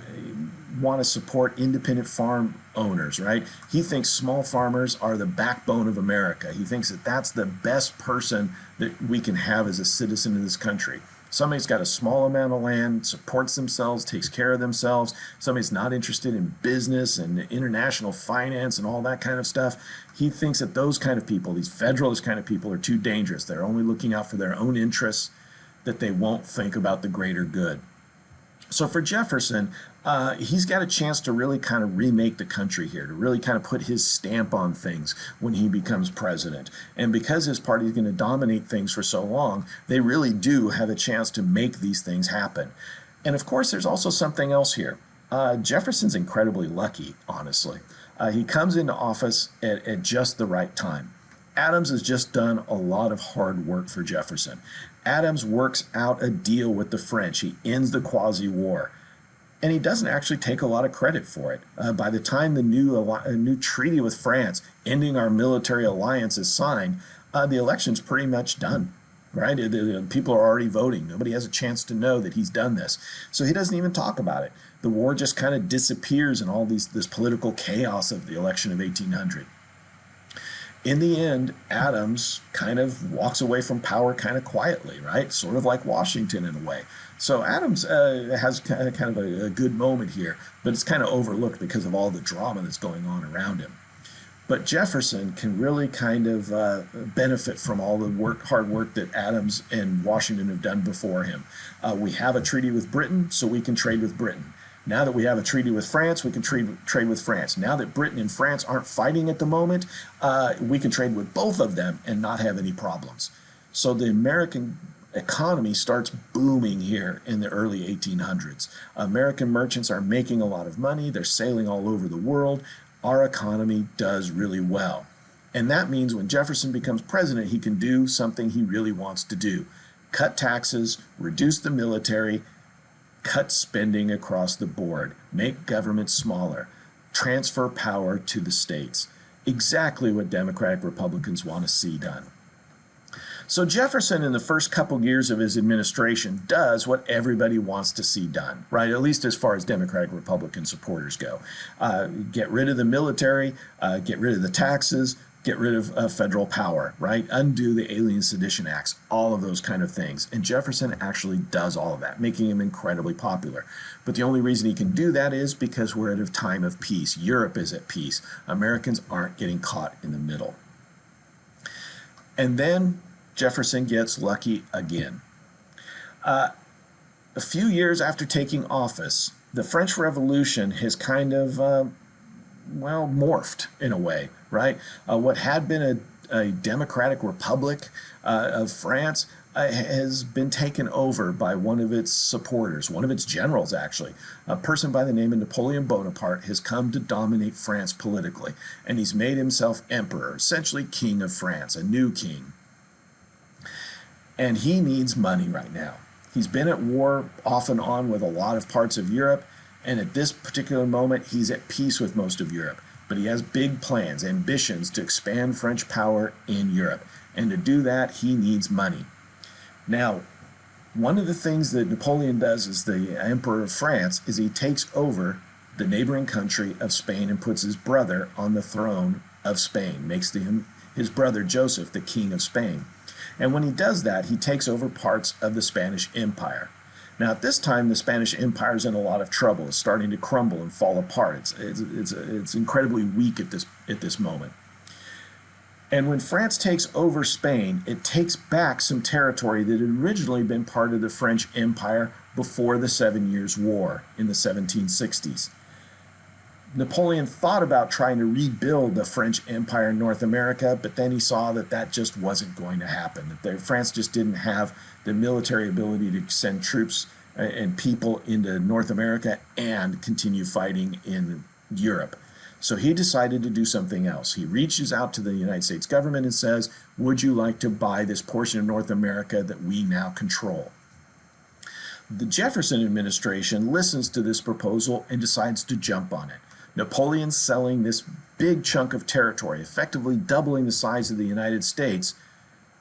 [SPEAKER 1] want to support independent farm owners, right? He thinks small farmers are the backbone of America. He thinks that that's the best person that we can have as a citizen in this country. Somebody's got a small amount of land, supports themselves, takes care of themselves. Somebody's not interested in business and international finance and all that kind of stuff. He thinks that those kind of people, these Federalist kind of people, are too dangerous. They're only looking out for their own interests, that they won't think about the greater good. So for Jefferson, he's got a chance to really kind of remake the country here, to really kind of put his stamp on things when he becomes president. And because his party is going to dominate things for so long, they really do have a chance to make these things happen. And of course, there's also something else here. Jefferson's incredibly lucky, honestly. He comes into office at just the right time. Adams has just done a lot of hard work for Jefferson. Adams works out a deal with the French. He ends the Quasi-War. And he doesn't actually take a lot of credit for it. By the time the new treaty with France, ending our military alliance, is signed, the election's pretty much done, right? People are already voting. Nobody has a chance to know that he's done this. So he doesn't even talk about it. The war just kind of disappears in all this political chaos of the election of 1800. In the end, Adams kind of walks away from power kind of quietly, right? Sort of like Washington in a way. So Adams has kind of a good moment here, but it's kind of overlooked because of all the drama that's going on around him. But Jefferson can really kind of benefit from all the hard work that Adams and Washington have done before him. We have a treaty with Britain, so we can trade with Britain. Now that we have a treaty with France, we can trade with France. Now that Britain and France aren't fighting at the moment, we can trade with both of them and not have any problems. So the American economy starts booming here in the early 1800s. American merchants are making a lot of money. They're sailing all over the world. Our economy does really well. And that means when Jefferson becomes president, he can do something he really wants to do. Cut taxes, reduce the military, cut spending across the board, make government smaller, transfer power to the states. Exactly what Democratic Republicans want to see done. So Jefferson, in the first couple years of his administration, does what everybody wants to see done, right? At least as far as Democratic Republican supporters go. Get rid of the military, get rid of the taxes, get rid of federal power, right? Undo the Alien Sedition Acts, all of those kind of things. And Jefferson actually does all of that, making him incredibly popular. But the only reason he can do that is because we're at a time of peace. Europe is at peace. Americans aren't getting caught in the middle. And then Jefferson gets lucky again. A few years after taking office, the French Revolution has kind of, morphed in a way, right? What had been a democratic republic of France has been taken over by one of its supporters, one of its generals actually. A person by the name of Napoleon Bonaparte has come to dominate France politically, and he's made himself emperor, essentially king of France, a new king. And he needs money right now. He's been at war off and on with a lot of parts of Europe, and at this particular moment, he's at peace with most of Europe. But he has big plans, ambitions to expand French power in Europe. And to do that, he needs money. Now, one of the things that Napoleon does as the Emperor of France is he takes over the neighboring country of Spain and puts his brother on the throne of Spain, makes his brother Joseph the king of Spain. And when he does that, he takes over parts of the Spanish Empire. Now, at this time, the Spanish Empire is in a lot of trouble. It's starting to crumble and fall apart. It's incredibly weak at this moment. And when France takes over Spain, it takes back some territory that had originally been part of the French Empire before the 7 Years' War in the 1760s. Napoleon thought about trying to rebuild the French Empire in North America, but then he saw that that just wasn't going to happen. That France just didn't have the military ability to send troops and people into North America and continue fighting in Europe. So he decided to do something else. He reaches out to the United States government and says, would you like to buy this portion of North America that we now control? The Jefferson administration listens to this proposal and decides to jump on it. Napoleon's selling this big chunk of territory, effectively doubling the size of the United States,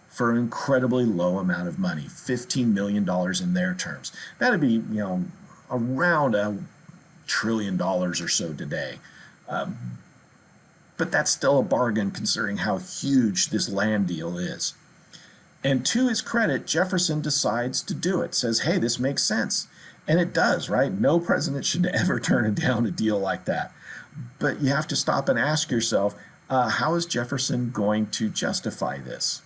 [SPEAKER 1] for an incredibly low amount of money, $15 million in their terms. That'd be, around $1 trillion or so today. But that's still a bargain considering how huge this land deal is. And to his credit, Jefferson decides to do it, says, hey, this makes sense. And it does, right? No president should ever turn down a deal like that. But you have to stop and ask yourself, how is Jefferson going to justify this?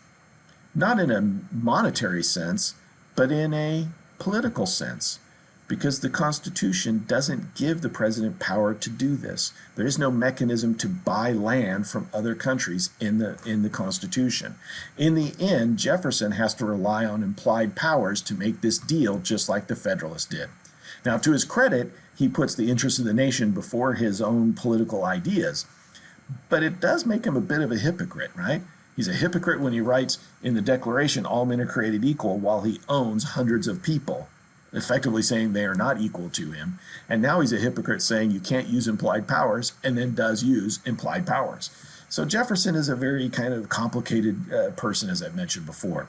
[SPEAKER 1] Not in a monetary sense, but in a political sense. Because the Constitution doesn't give the president power to do this. There is no mechanism to buy land from other countries in the Constitution. In the end, Jefferson has to rely on implied powers to make this deal just like the Federalists did. Now, to his credit, he puts the interests of the nation before his own political ideas. But it does make him a bit of a hypocrite, right? He's a hypocrite when he writes in the Declaration, all men are created equal, while he owns hundreds of people, effectively saying they are not equal to him. And now he's a hypocrite saying you can't use implied powers, and then does use implied powers. So Jefferson is a very kind of complicated person, as I've mentioned before.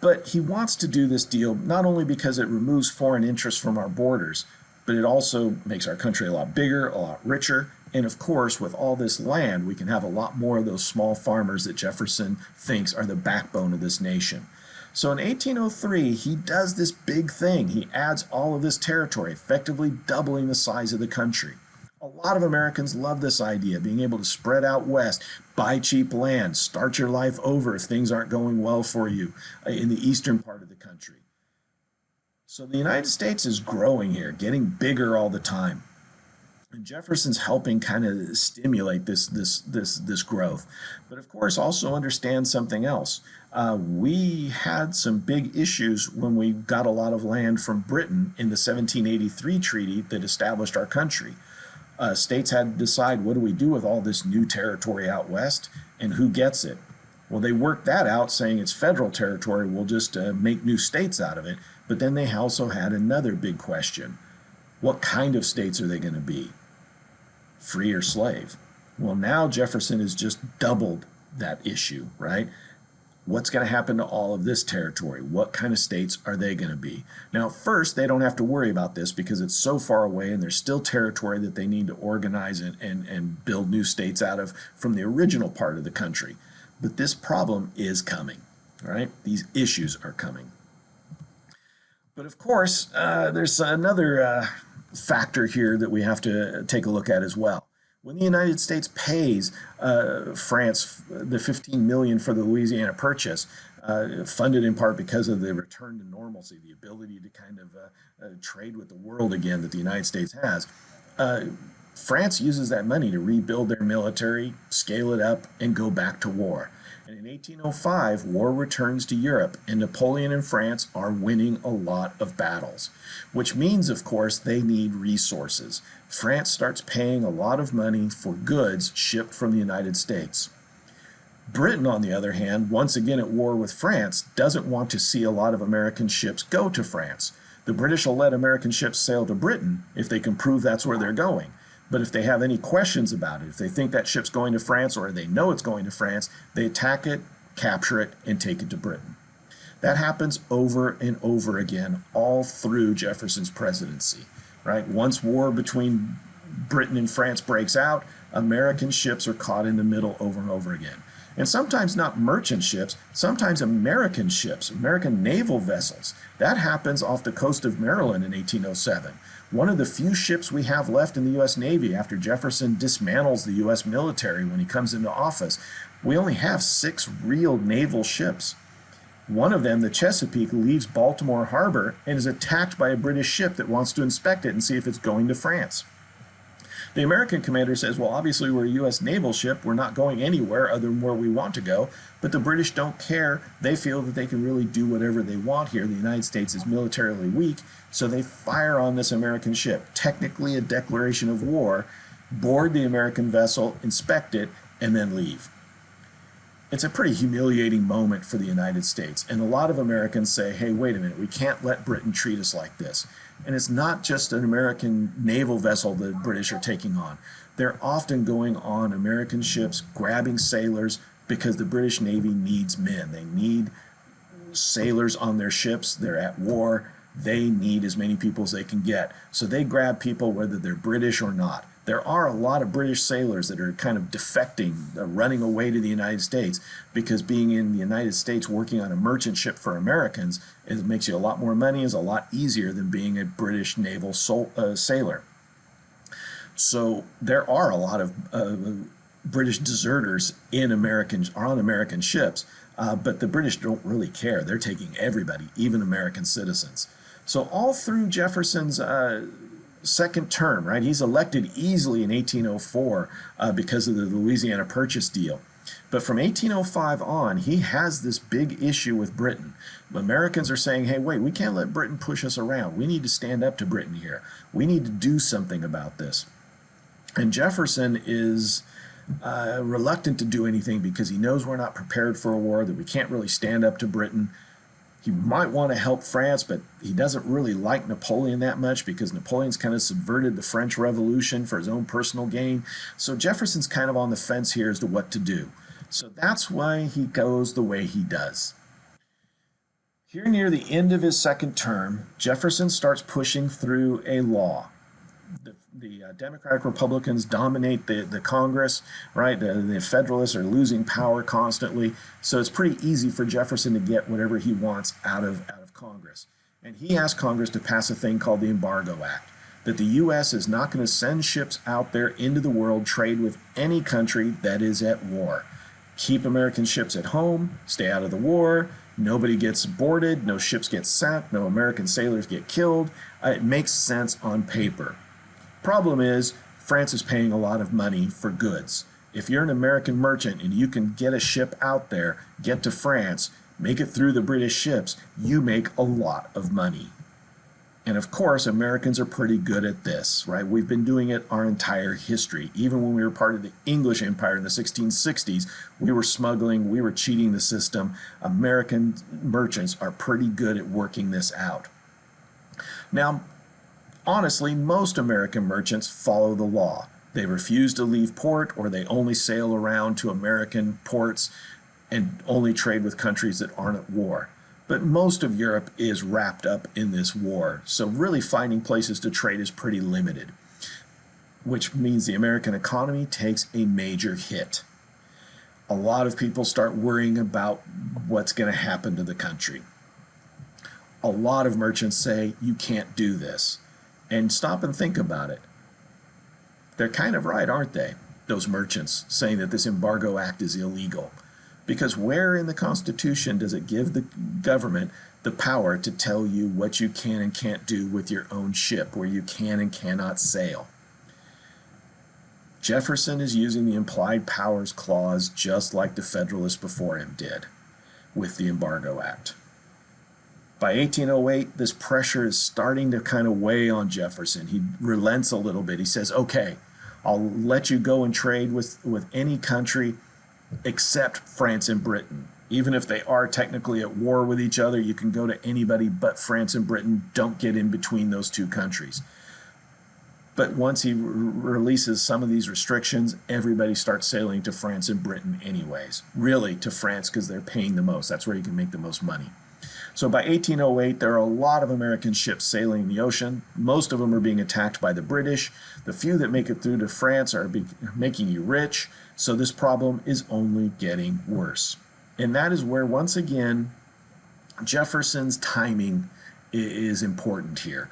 [SPEAKER 1] But he wants to do this deal not only because it removes foreign interests from our borders, but it also makes our country a lot bigger, a lot richer. And of course, with all this land, we can have a lot more of those small farmers that Jefferson thinks are the backbone of this nation. So in 1803, he does this big thing. He adds all of this territory, effectively doubling the size of the country. A lot of Americans love this idea, being able to spread out west, buy cheap land, start your life over if things aren't going well for you in the eastern part of the country. So the United States is growing here, getting bigger all the time. And Jefferson's helping kind of stimulate this growth, but of course also understand something else. We had some big issues when we got a lot of land from Britain in the 1783 treaty that established our country. States had to decide, what do we do with all this new territory out west, and who gets it? Well, they worked that out, saying it's federal territory, we'll just make new states out of it. But then they also had another big question. What kind of states are they going to be? Free or slave? Well, now Jefferson has just doubled that issue, right? What's going to happen to all of this territory? What kind of states are they going to be? Now, first, they don't have to worry about this because it's so far away and there's still territory that they need to organize and build new states out of from the original part of the country. But this problem is coming, right? These issues are coming. But of course, there's another factor here that we have to take a look at as well. When the United States pays France the $15 million for the Louisiana Purchase, funded in part because of the return to normalcy, the ability to kind of trade with the world again that the United States has, France uses that money to rebuild their military, scale it up, and go back to war. And in 1805, war returns to Europe, and Napoleon and France are winning a lot of battles, which means, of course, they need resources. France starts paying a lot of money for goods shipped from the United States. Britain, on the other hand, once again at war with France, doesn't want to see a lot of American ships go to France. The British will let American ships sail to Britain if they can prove that's where they're going. But if they have any questions about it, if they think that ship's going to France or they know it's going to France, they attack it, capture it, and take it to Britain. That happens over and over again all through Jefferson's presidency, right? Once war between Britain and France breaks out, American ships are caught in the middle over and over again. And sometimes not merchant ships, sometimes American ships, American naval vessels. That happens off the coast of Maryland in 1807. One of the few ships we have left in the U.S. Navy after Jefferson dismantles the U.S. military when he comes into office. We only have 6 real naval ships. One of them, the Chesapeake, leaves Baltimore Harbor and is attacked by a British ship that wants to inspect it and see if it's going to France. The American commander says, well, obviously we're a U.S. naval ship. We're not going anywhere other than where we want to go. But the British don't care. They feel that they can really do whatever they want here. The United States is militarily weak, so they fire on this American ship. Technically a declaration of war, board the American vessel, inspect it, and then leave. It's a pretty humiliating moment for the United States. And a lot of Americans say, hey, wait a minute, we can't let Britain treat us like this. And it's not just an American naval vessel the British are taking on. They're often going on American ships, grabbing sailors, because the British Navy needs men. They need sailors on their ships. They're at war. They need as many people as they can get. So they grab people whether they're British or not. There are a lot of British sailors that are kind of defecting, running away to the United States, because being in the United States working on a merchant ship for Americans, it makes you a lot more money, is a lot easier than being a British naval sailor. So there are a lot of British deserters on American ships, but the British don't really care. They're taking everybody, even American citizens. So all through Jefferson's second term, right? He's elected easily in 1804 because of the Louisiana Purchase deal. But from 1805 on, he has this big issue with Britain. Americans are saying, hey, wait, we can't let Britain push us around. We need to stand up to Britain here. We need to do something about this. And Jefferson is reluctant to do anything because he knows we're not prepared for a war, that we can't really stand up to Britain. He might want to help France, but he doesn't really like Napoleon that much because Napoleon's kind of subverted the French Revolution for his own personal gain. So Jefferson's kind of on the fence here as to what to do. So that's why he goes the way he does. Here near the end of his second term, Jefferson starts pushing through a law. The Democratic Republicans dominate the Congress, right? The Federalists are losing power constantly. So it's pretty easy for Jefferson to get whatever he wants out of Congress. And he asked Congress to pass a thing called the Embargo Act, that the U.S. is not going to send ships out there into the world, trade with any country that is at war. Keep American ships at home, stay out of the war, nobody gets boarded, no ships get sunk, no American sailors get killed. It makes sense on paper. Problem is, France is paying a lot of money for goods. If you're an American merchant and you can get a ship out there, get to France, make it through the British ships, you make a lot of money. And of course, Americans are pretty good at this, right? We've been doing it our entire history. Even when we were part of the English Empire in the 1660s, we were smuggling, we were cheating the system. American merchants are pretty good at working this out. Now, honestly, most American merchants follow the law. They refuse to leave port, or they only sail around to American ports and only trade with countries that aren't at war. But most of Europe is wrapped up in this war, so really finding places to trade is pretty limited, which means the American economy takes a major hit. A lot of people start worrying about what's going to happen to the country. A lot of merchants say, you can't do this. And stop and think about it. They're kind of right, aren't they? Those merchants saying that this embargo act is illegal. Because where in the Constitution does it give the government the power to tell you what you can and can't do with your own ship, where you can and cannot sail? Jefferson is using the implied powers clause just like the Federalists before him did with the Embargo Act. By 1808, this pressure is starting to kind of weigh on Jefferson. He relents a little bit. He says, okay, I'll let you go and trade with any country except France and Britain. Even if they are technically at war with each other, you can go to anybody but France and Britain. Don't get in between those two countries. But once he releases some of these restrictions, everybody starts sailing to France and Britain anyways. Really to France because they're paying the most. That's where you can make the most money. So by 1808, there are a lot of American ships sailing in the ocean. Most of them are being attacked by the British. The few that make it through to France are making you rich. So this problem is only getting worse. And that is where, once again, Jefferson's timing is important here.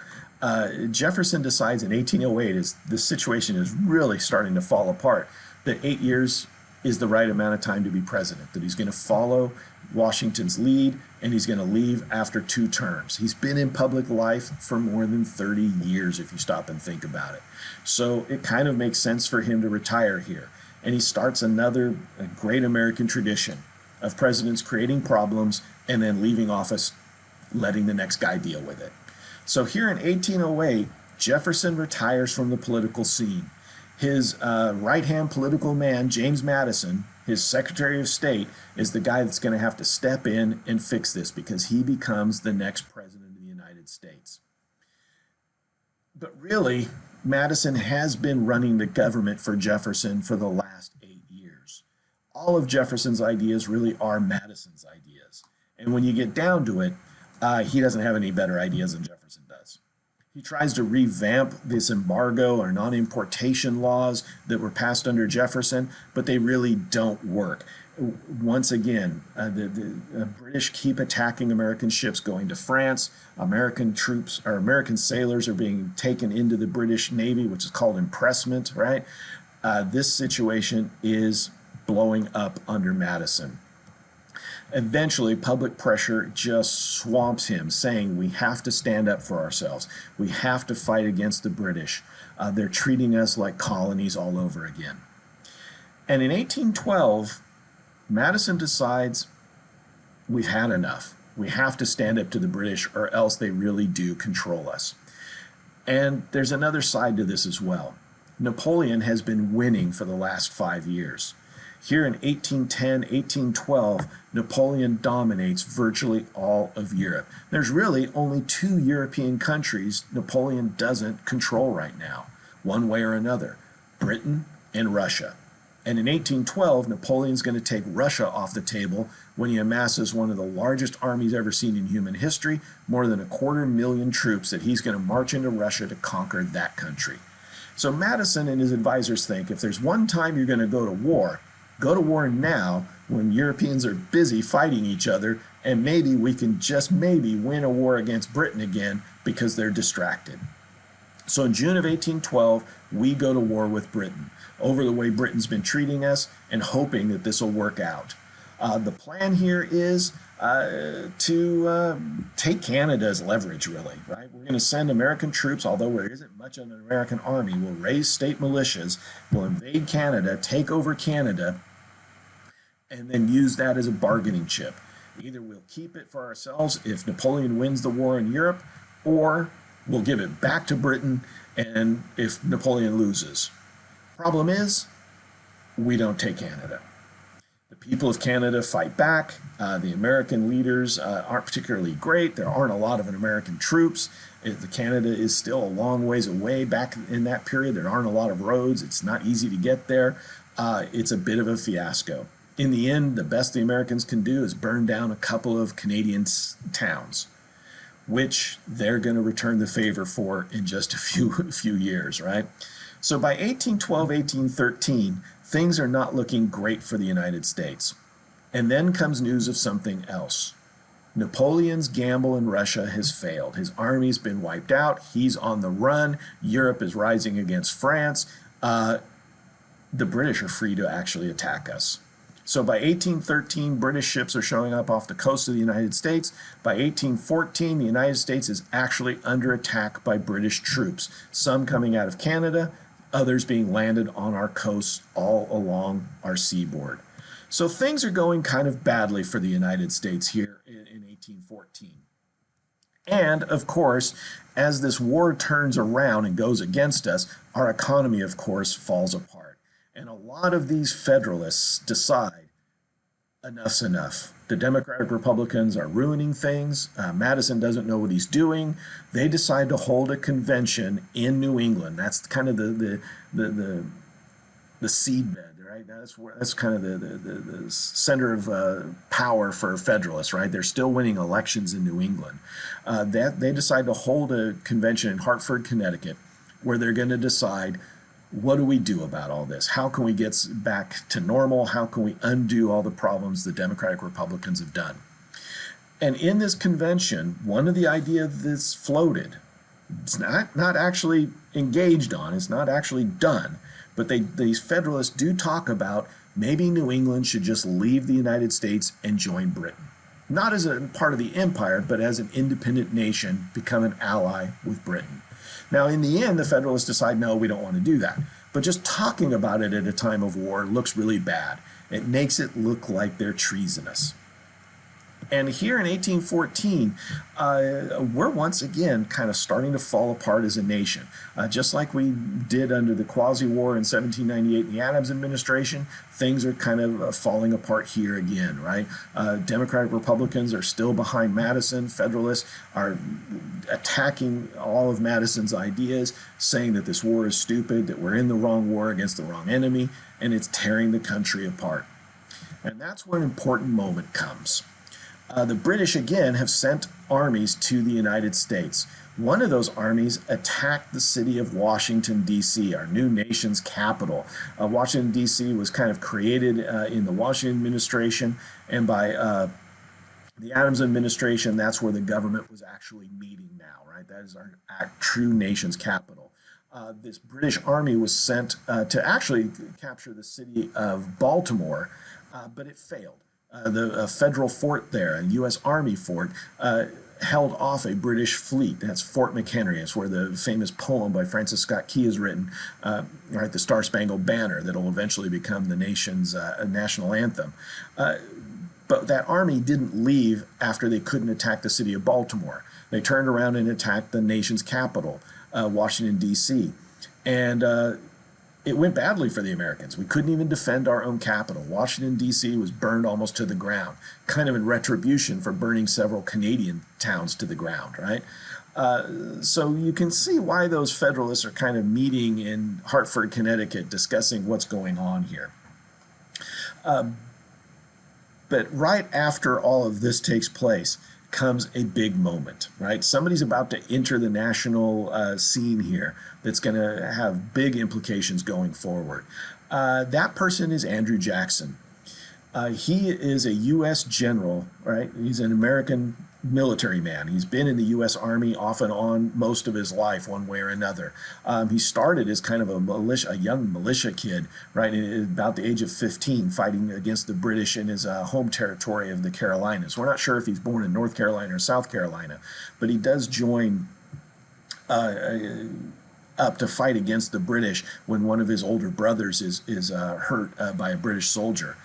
[SPEAKER 1] Jefferson decides in 1808, as the situation is really starting to fall apart, that 8 years is the right amount of time to be president, that he's going to follow Washington's lead, and he's going to leave after 2 terms. He's been in public life for more than 30 years, if you stop and think about it. So it kind of makes sense for him to retire here. And he starts another great American tradition of presidents creating problems and then leaving office, letting the next guy deal with it. So here in 1808, Jefferson retires from the political scene. His right-hand political man, James Madison, his Secretary of State, is the guy that's going to have to step in and fix this because he becomes the next president of the United States. But really, Madison has been running the government for Jefferson for the last 8 years. All of Jefferson's ideas really are Madison's ideas. And when you get down to it, he doesn't have any better ideas than Jefferson does. He tries to revamp this embargo or non-importation laws that were passed under Jefferson, but they really don't work. Once again, the British keep attacking American ships going to France. American troops or American sailors are being taken into the British Navy, which is called impressment, right? This situation is blowing up under Madison. Eventually, public pressure just swamps him, saying we have to stand up for ourselves. We have to fight against the British. They're treating us like colonies all over again. And in 1812, Madison decides we've had enough. We have to stand up to the British or else they really do control us. And there's another side to this as well. Napoleon has been winning for the last 5 years. Here in 1810, 1812, Napoleon dominates virtually all of Europe. There's really only 2 European countries Napoleon doesn't control right now, one way or another, Britain and Russia. And in 1812, Napoleon's going to take Russia off the table when he amasses one of the largest armies ever seen in human history, more than 250,000 troops that he's going to march into Russia to conquer that country. So Madison and his advisors think if there's one time you're going to go to war now when Europeans are busy fighting each other, and maybe we can just maybe win a war against Britain again because they're distracted. So in June of 1812, we go to war with Britain over the way Britain's been treating us and hoping that this will work out. The plan here is to take Canada as leverage, really, right? We're going to send American troops, although there isn't much of an American army. We'll raise state militias, we'll invade Canada, take over Canada, and then use that as a bargaining chip. Either we'll keep it for ourselves if Napoleon wins the war in Europe, or we'll give it back to Britain and if Napoleon loses. Problem is, we don't take Canada. The people of Canada fight back. The American leaders aren't particularly great. There aren't a lot of American troops. Canada is still a long ways away back in that period. There aren't a lot of roads. It's not easy to get there. It's a bit of a fiasco. In the end, the best the Americans can do is burn down a couple of Canadian towns, which they're going to return the favor for in just a few years, right? So by 1812, 1813, things are not looking great for the United States. And then comes news of something else. Napoleon's gamble in Russia has failed. His army's been wiped out. He's on the run. Europe is rising against France. The British are free to actually attack us. So by 1813, British ships are showing up off the coast of the United States. By 1814, the United States is actually under attack by British troops, some coming out of Canada, others being landed on our coasts all along our seaboard. So things are going kind of badly for the United States here in 1814. And, of course, as this war turns around and goes against us, our economy, of course, falls apart. And a lot of these Federalists decide enough's enough. The Democratic Republicans are ruining things. Madison doesn't know what he's doing. They decide to hold a convention in New England. That's kind of the seedbed, right? That's kind of the center of power for Federalists, right? They're still winning elections in New England. They decide to hold a convention in Hartford, Connecticut, where they're going to decide, what do we do about all this? How can we get back to normal? How can we undo all the problems the Democratic Republicans have done? And in this convention, one of the ideas that's floated, it's not actually engaged on, it's not actually done, but these Federalists do talk about maybe New England should just leave the United States and join Britain. Not as a part of the empire, but as an independent nation, become an ally with Britain. Now, in the end, the Federalists decide, no, we don't want to do that. But just talking about it at a time of war looks really bad. It makes it look like they're treasonous. And here in 1814, we're once again kind of starting to fall apart as a nation. Just like we did under the Quasi-War in 1798 in the Adams administration, things are kind of falling apart here again, right? Democratic Republicans are still behind Madison. Federalists are attacking all of Madison's ideas, saying that this war is stupid, that we're in the wrong war against the wrong enemy, and it's tearing the country apart. And that's where an important moment comes. The British, again, have sent armies to the United States. One of those armies attacked the city of Washington, D.C., our new nation's capital. Washington, D.C. was kind of created in the Washington administration, and by the Adams administration, that's where the government was actually meeting now, right? That is our true nation's capital. This British army was sent to actually capture the city of Baltimore, but it failed. The federal fort there, a U.S. Army fort, held off a British fleet. That's Fort McHenry. It's where the famous poem by Francis Scott Key is written, right, the Star-Spangled Banner, that'll eventually become the nation's national anthem. But that army didn't leave after they couldn't attack the city of Baltimore. They turned around and attacked the nation's capital, Washington, D.C. And it went badly for the Americans. We couldn't even defend our own capital. Washington, D.C. was burned almost to the ground, kind of in retribution for burning several Canadian towns to the ground, right? So you can see why those Federalists are kind of meeting in Hartford, Connecticut, discussing what's going on here. But right after all of this takes place comes a big moment, right? Somebody's about to enter the national scene here that's going to have big implications going forward. That person is Andrew Jackson. He is a U.S. general, right? He's an American military man. He's been in the U.S. Army off and on most of his life, one way or another. He started as kind of a young militia kid, right, at about the age of 15, fighting against the British in his home territory of the Carolinas. We're not sure if he's born in North Carolina or South Carolina, but he does join up to fight against the British when one of his older brothers is hurt by a British soldier.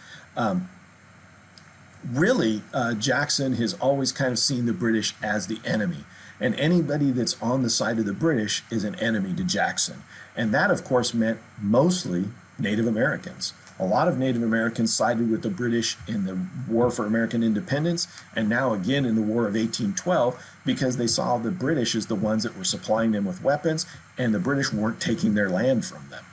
[SPEAKER 1] Really, Jackson has always kind of seen the British as the enemy. And anybody that's on the side of the British is an enemy to Jackson. And that, of course, meant mostly Native Americans. A lot of Native Americans sided with the British in the War for American Independence, and now again in the War of 1812, because they saw the British as the ones that were supplying them with weapons, and the British weren't taking their land from them,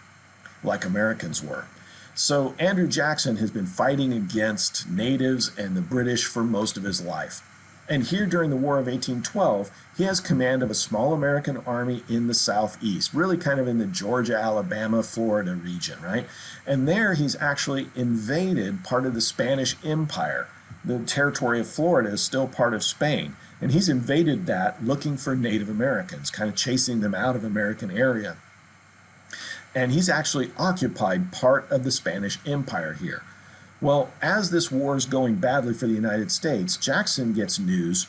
[SPEAKER 1] like Americans were. So Andrew Jackson has been fighting against natives and the British for most of his life. And here during the War of 1812, he has command of a small American army in the southeast, really kind of in the Georgia, Alabama, Florida region, right? And there he's actually invaded part of the Spanish Empire. The territory of Florida is still part of Spain. And he's invaded that looking for Native Americans, kind of chasing them out of American area. And he's actually occupied part of the Spanish Empire here. Well, as this war is going badly for the United States, Jackson gets news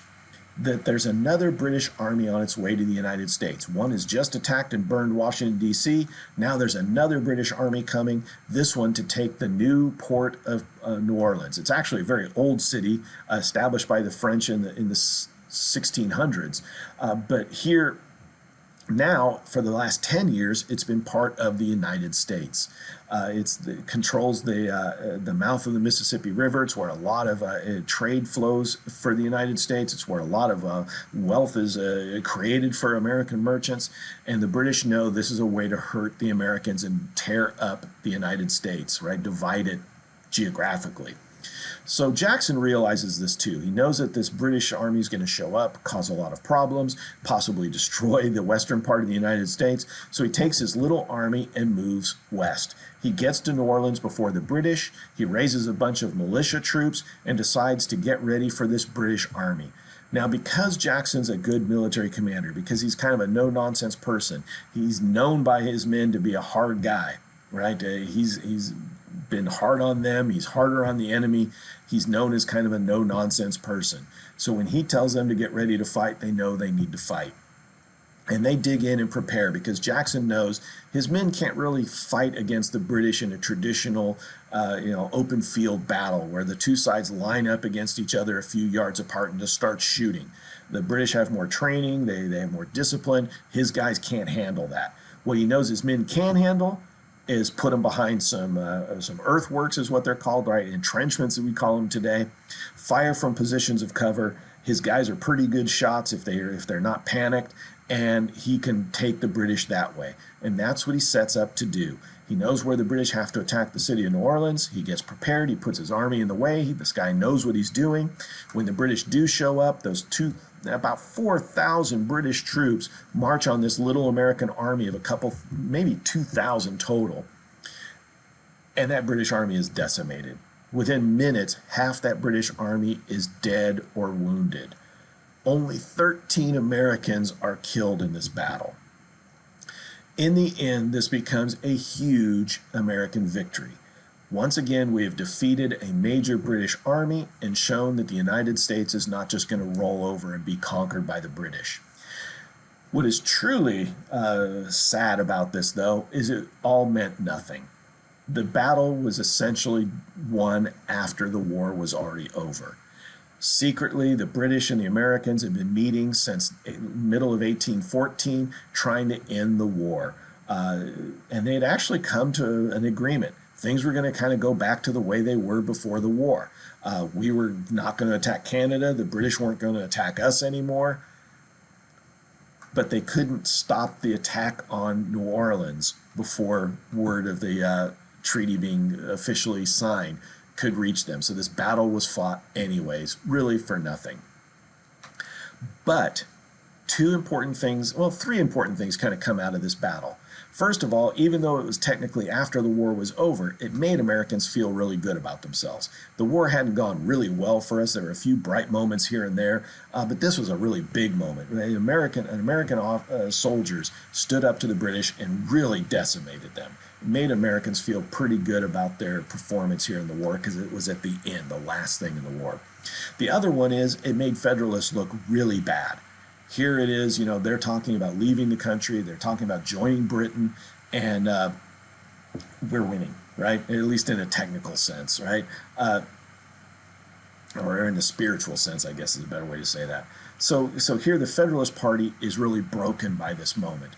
[SPEAKER 1] that there's another British army on its way to the United States. One has just attacked and burned Washington, D.C. Now there's another British army coming, this one to take the new port of New Orleans. It's actually a very old city established by the French in the 1600s. But here, now, for the last 10 years, it's been part of the United States. It controls the mouth of the Mississippi River. It's where a lot of trade flows for the United States. It's where a lot of wealth is created for American merchants. And the British know this is a way to hurt the Americans and tear up the United States, right? Divide it geographically. So Jackson realizes this too. He knows that this British army is going to show up, cause a lot of problems, possibly destroy the western part of the United States. So he takes his little army and moves west. He gets to New Orleans before the British. He raises a bunch of militia troops and decides to get ready for this British army. Now, because Jackson's a good military commander, because he's kind of a no-nonsense person, he's known by his men to be a hard guy, right? He's been hard on them. He's harder on the enemy. He's known as kind of a no-nonsense person. So when he tells them to get ready to fight, they know they need to fight. And they dig in and prepare because Jackson knows his men can't really fight against the British in a traditional, open field battle where the two sides line up against each other a few yards apart and just start shooting. The British have more training. They have more discipline. His guys can't handle that. What he knows his men can handle is put them behind some earthworks is what they're called, right? Entrenchments, as we call them today. Fire from positions of cover. His guys are pretty good shots if they're not panicked, and he can take the British that way. And that's what he sets up to do. He knows where the British have to attack the city of New Orleans. He gets prepared. He puts his army in the way. This guy knows what he's doing. When the British do show up, about 4,000 British troops march on this little American army of maybe 2,000 total. And that British army is decimated. Within minutes, half that British army is dead or wounded. Only 13 Americans are killed in this battle. In the end, this becomes a huge American victory. Once again, we have defeated a major British army and shown that the United States is not just going to roll over and be conquered by the British. What is truly sad about this, though, is it all meant nothing. The battle was essentially won after the war was already over. Secretly, the British and the Americans had been meeting since the middle of 1814, trying to end the war. And they had actually come to an agreement. Things were going to kind of go back to the way they were before the war. We were not going to attack Canada. The British weren't going to attack us anymore. But they couldn't stop the attack on New Orleans before word of the treaty being officially signed could reach them. So this battle was fought anyways, really for nothing. But three important things kind of come out of this battle. First of all, even though it was technically after the war was over, it made Americans feel really good about themselves. The war hadn't gone really well for us. There were a few bright moments here and there, but this was a really big moment. American soldiers stood up to the British and really decimated them. It made Americans feel pretty good about their performance here in the war because it was at the end, the last thing in the war. The other one is it made Federalists look really bad. Here it is, they're talking about leaving the country, they're talking about joining Britain, and we're winning, right? At least in a technical sense, right? Or in a spiritual sense, I guess is a better way to say that. So here the Federalist Party is really broken by this moment.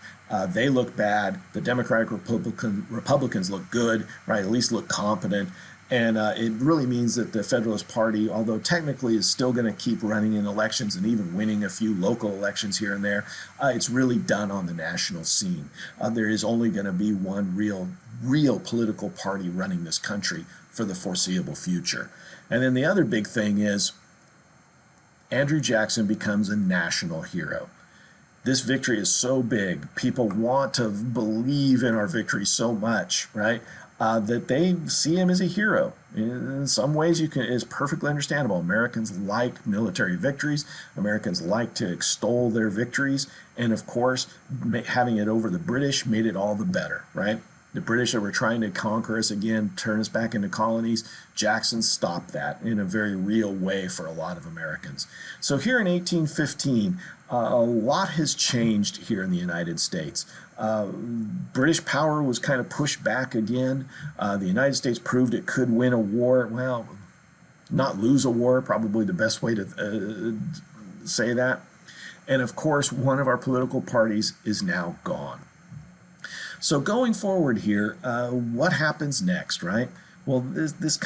[SPEAKER 1] They look bad. The Democratic Republicans look good, right? At least look competent. And it really means that the Federalist Party, although technically is still going to keep running in elections and even winning a few local elections here and there, it's really done on the national scene. There is only going to be one real political party running this country for the foreseeable future. And then the other big thing is Andrew Jackson becomes a national hero. This victory is so big. People want to believe in our victory so much, right? That they see him as a hero. In some ways, it's perfectly understandable. Americans like military victories. Americans like to extol their victories. And of course, having it over the British made it all the better, right? The British that were trying to conquer us again, turn us back into colonies, Jackson stopped that in a very real way for a lot of Americans. So here in 1815, a lot has changed here in the United States. British power was kind of pushed back again. The United States proved it could win a war. Well, not lose a war, probably the best way to say that. And of course, one of our political parties is now gone. So going forward here, what happens next, right? Well, this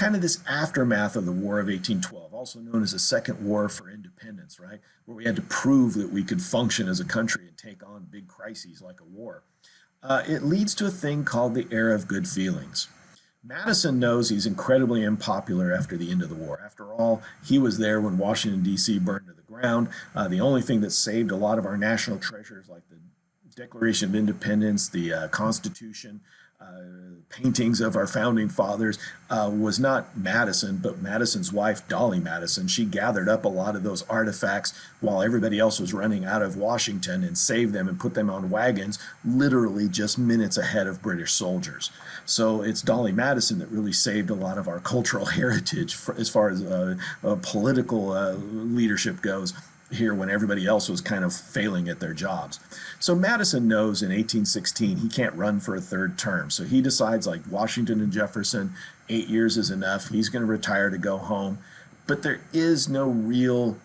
[SPEAKER 1] aftermath of the War of 1812, also known as the Second War for Independence, right? Where we had to prove that we could function as a country and take on big crises like a war. It leads to a thing called the Era of Good Feelings. Madison knows he's incredibly unpopular after the end of the war. After all, he was there when Washington, D.C. burned to the ground. The only thing that saved a lot of our national treasures, like the Declaration of Independence, the Constitution, paintings of our founding fathers, was not Madison, but Madison's wife, Dolly Madison. She gathered up a lot of those artifacts while everybody else was running out of Washington and saved them and put them on wagons, literally just minutes ahead of British soldiers. So it's Dolly Madison that really saved a lot of our cultural heritage as far as political leadership goes here when everybody else was kind of failing at their jobs. So Madison knows in 1816 he can't run for a third term. So he decides, like Washington and Jefferson, 8 years is enough. He's going to retire to go home. But there is no real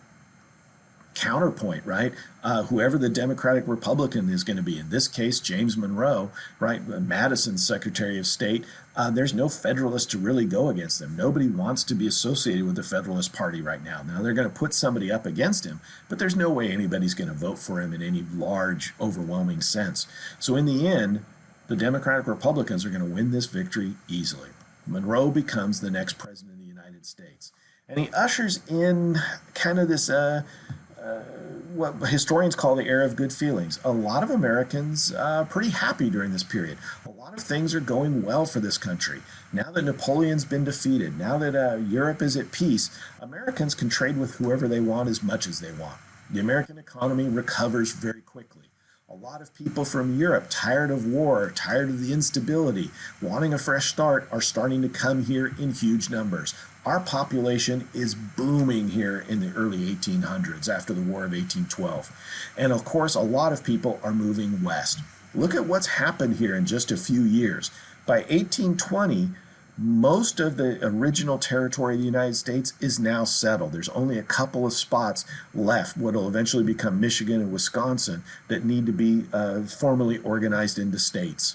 [SPEAKER 1] counterpoint, right? Whoever the Democratic Republican is going to be, in this case, James Monroe, right? Madison's Secretary of State, there's no Federalist to really go against them. Nobody wants to be associated with the Federalist Party right now. Now, they're going to put somebody up against him, but there's no way anybody's going to vote for him in any large, overwhelming sense. So in the end, the Democratic Republicans are going to win this victory easily. Monroe becomes the next president of the United States. And he ushers in kind of this what historians call the era of good feelings. A lot of Americans pretty happy during this period. A lot of things are going well for this country. Now that Napoleon's been defeated, now that Europe is at peace, Americans can trade with whoever they want as much as they want. The American economy recovers very quickly. A lot of people from Europe, tired of war, tired of the instability, wanting a fresh start, are starting to come here in huge numbers. Our population is booming here in the early 1800s after the War of 1812. And of course, a lot of people are moving west. Look at what's happened here in just a few years. By 1820, most of the original territory of the United States is now settled. There's only a couple of spots left, what will eventually become Michigan and Wisconsin, that need to be formally organized into states.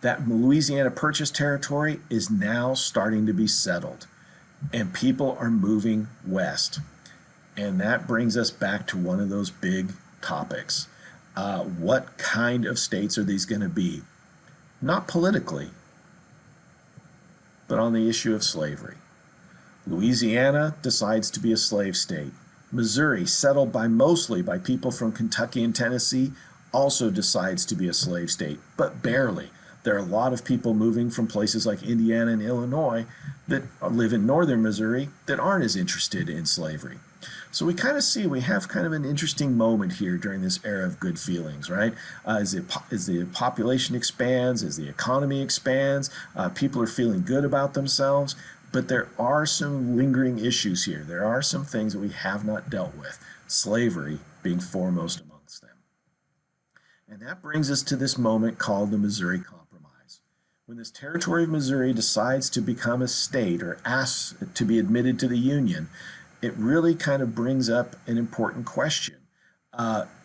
[SPEAKER 1] That Louisiana Purchase territory is now starting to be settled, and people are moving west. And that brings us back to one of those big topics. What kind of states are these going to be? Not politically, but on the issue of slavery. Louisiana decides to be a slave state. Missouri, settled mostly by people from Kentucky and Tennessee, also decides to be a slave state, but barely. There are a lot of people moving from places like Indiana and Illinois that live in northern Missouri that aren't as interested in slavery. So we kind of see we have kind of an interesting moment here during this era of good feelings, right? As the population expands, as the economy expands, people are feeling good about themselves, but there are some lingering issues here. There are some things that we have not dealt with, slavery being foremost amongst them. And that brings us to this moment called the Missouri Compromise. When this territory of Missouri decides to become a state or asks to be admitted to the Union, it really kind of brings up an important question.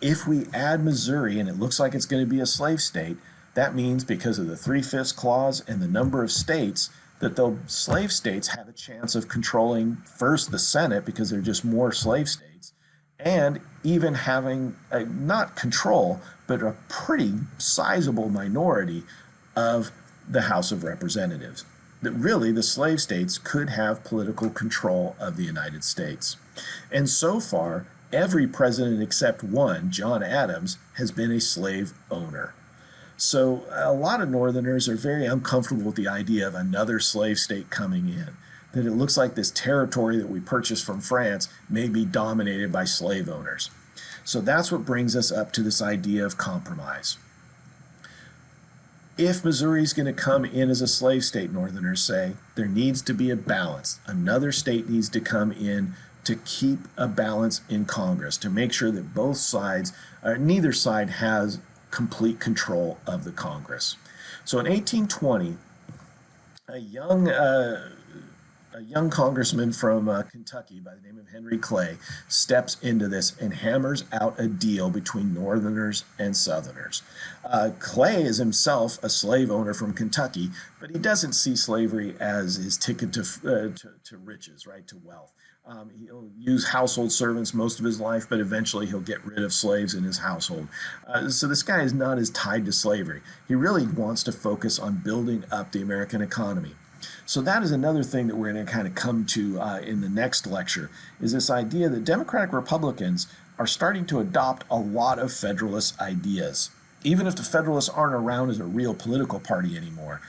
[SPEAKER 1] If we add Missouri and it looks like it's going to be a slave state, that means because of the 3/5 clause and the number of states, that the slave states have a chance of controlling first the Senate because they're just more slave states, and even having not control, but a pretty sizable minority of the House of Representatives. That really the slave states could have political control of the United States. And so far, every president except one, John Adams, has been a slave owner. So a lot of Northerners are very uncomfortable with the idea of another slave state coming in. That it looks like this territory that we purchased from France may be dominated by slave owners. So that's what brings us up to this idea of compromise. If Missouri is going to come in as a slave state, Northerners say, there needs to be a balance. Another state needs to come in to keep a balance in Congress, to make sure that both sides, neither side has complete control of the Congress. So in 1820, a young congressman from Kentucky by the name of Henry Clay steps into this and hammers out a deal between Northerners and Southerners. Clay is himself a slave owner from Kentucky, but he doesn't see slavery as his ticket to riches, right, to wealth. He'll use household servants most of his life, but eventually he'll get rid of slaves in his household. So this guy is not as tied to slavery. He really wants to focus on building up the American economy. So that is another thing that we're going to kind of come to in the next lecture, is this idea that Democratic Republicans are starting to adopt a lot of Federalist ideas. Even if the Federalists aren't around as a real political party anymore,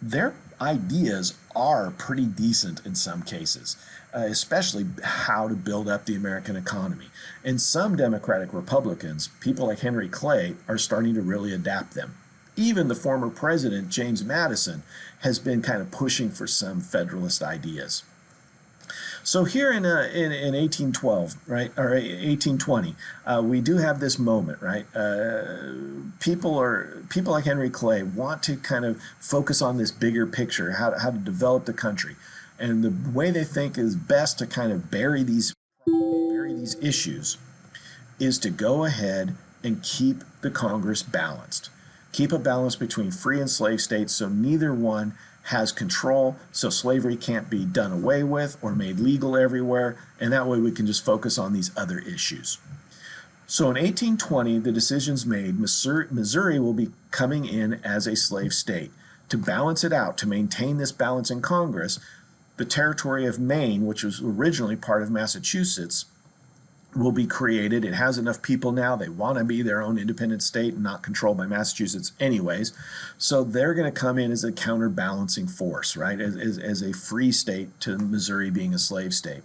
[SPEAKER 1] their ideas are pretty decent in some cases, especially how to build up the American economy. And some Democratic Republicans, people like Henry Clay, are starting to really adapt them. Even the former president, James Madison, has been kind of pushing for some Federalist ideas. So here in 1812, right, or 1820, we do have this moment, right? People like Henry Clay want to kind of focus on this bigger picture, how to develop the country, and the way they think is best to kind of bury these issues is to go ahead and keep the Congress balanced. Keep a balance between free and slave states so neither one has control, so slavery can't be done away with or made legal everywhere, and that way we can just focus on these other issues. So in 1820, the decision's made, Missouri will be coming in as a slave state. To balance it out, to maintain this balance in Congress, the territory of Maine, which was originally part of Massachusetts, will be created. It has enough people now. They want to be their own independent state and not controlled by Massachusetts anyways. So they're going to come in as a counterbalancing force, right, as a free state to Missouri being a slave state.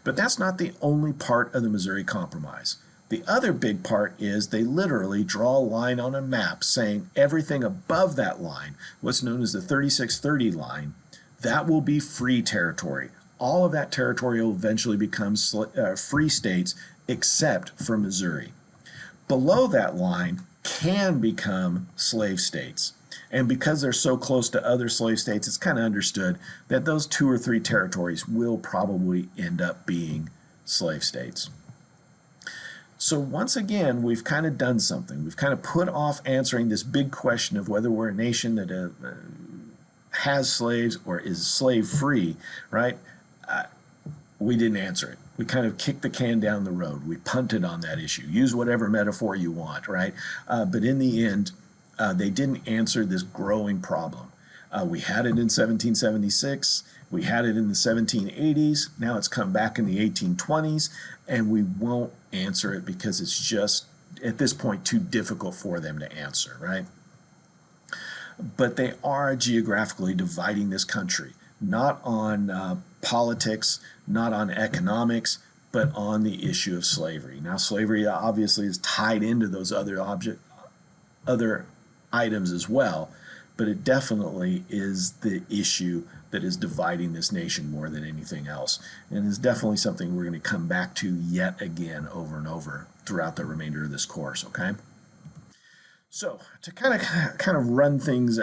[SPEAKER 1] But that's not the only part of the Missouri Compromise. The other big part is they literally draw a line on a map saying everything above that line, what's known as the 3630 line, that will be free territory. All of that territory will eventually become free states except for Missouri. Below that line can become slave states. And because they're so close to other slave states, it's kind of understood that those 2 or 3 territories will probably end up being slave states. So once again, we've kind of done something. We've kind of put off answering this big question of whether we're a nation that has slaves or is slave free, right? We didn't answer it. We kind of kicked the can down the road. We punted on that issue. Use whatever metaphor you want, right? But in the end, they didn't answer this growing problem. We had it in 1776. We had it in the 1780s. Now it's come back in the 1820s, and we won't answer it because it's just at this point, too difficult for them to answer, right? But they are geographically dividing this country, not on politics, not on economics, but on the issue of slavery. Now, slavery obviously is tied into those other items as well, but it definitely is the issue that is dividing this nation more than anything else, and is definitely something we're going to come back to yet again over and over throughout the remainder of this course. Okay. So to kind of run things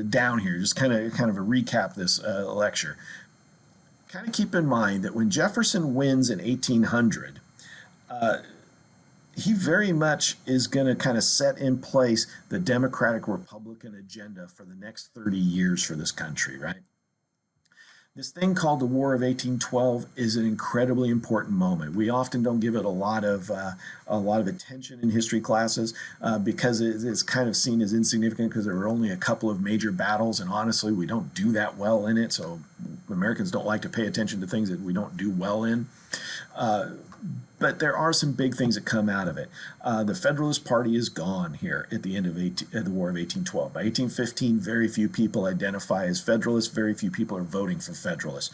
[SPEAKER 1] down here, just kind of a recap this lecture. Kind of keep in mind that when Jefferson wins in 1800, he very much is going to kind of set in place the Democratic Republican agenda for the next 30 years for this country, right? This thing called the War of 1812 is an incredibly important moment. We often don't give it a lot of attention in history classes because it's kind of seen as insignificant because there were only a couple of major battles, and honestly, we don't do that well in it. So Americans don't like to pay attention to things that we don't do well in. But there are some big things that come out of it. The Federalist Party is gone here at the end of the War of 1812. By 1815, very few people identify as Federalists. Very few people are voting for Federalists.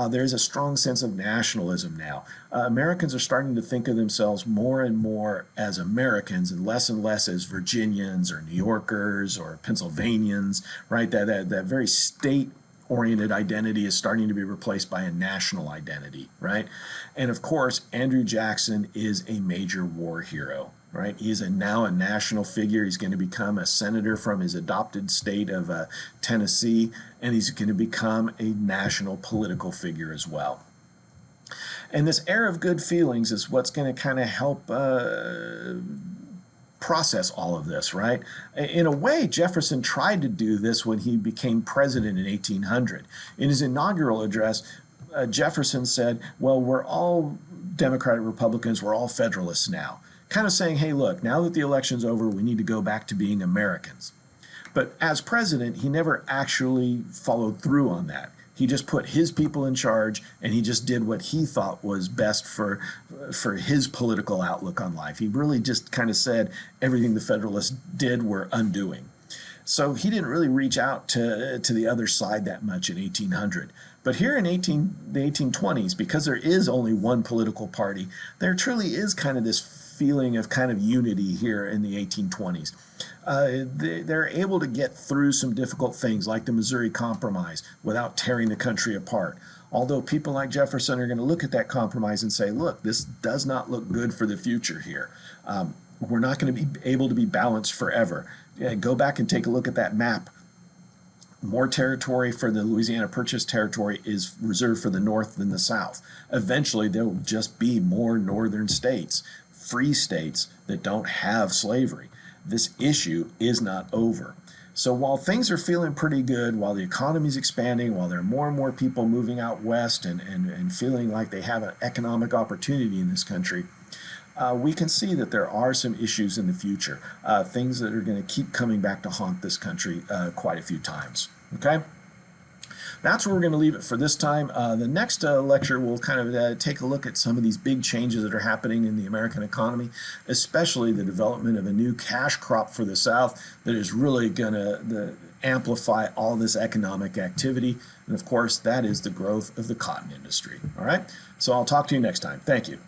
[SPEAKER 1] There's a strong sense of nationalism now. Americans are starting to think of themselves more and more as Americans and less as Virginians or New Yorkers or Pennsylvanians, right? That very state-oriented identity is starting to be replaced by a national identity, right? And of course, Andrew Jackson is a major war hero, right? He's now a national figure. He's going to become a senator from his adopted state of Tennessee, and he's going to become a national political figure as well. And this air of good feelings is what's going to kind of help process all of this, right? In a way, Jefferson tried to do this when he became president in 1800. In his inaugural address, Jefferson said, well, we're all Democratic Republicans, we're all Federalists now. Kind of saying, hey, look, now that the election's over, we need to go back to being Americans. But as president, he never actually followed through on that. He just put his people in charge, and he just did what he thought was best for his political outlook on life. He really just kind of said everything the Federalists did were undoing. So he didn't really reach out to the other side that much in 1800. But here in the 1820s, because there is only one political party, there truly is kind of this feeling of kind of unity here in the 1820s. They're able to get through some difficult things like the Missouri Compromise without tearing the country apart. Although people like Jefferson are going to look at that compromise and say, look, this does not look good for the future here. We're not going to be able to be balanced forever. Go back and take a look at that map. More territory for the Louisiana Purchase territory is reserved for the North than the South. Eventually, there will just be more northern states, free states that don't have slavery. This issue is not over. So while things are feeling pretty good, while the economy is expanding, while there are more and more people moving out west and feeling like they have an economic opportunity in this country, we can see that there are some issues in the future, things that are going to keep coming back to haunt this country quite a few times. Okay? That's where we're going to leave it for this time. The next lecture, we'll kind of take a look at some of these big changes that are happening in the American economy, especially the development of a new cash crop for the South that is really going to amplify all this economic activity. And of course, that is the growth of the cotton industry. All right? So I'll talk to you next time. Thank you.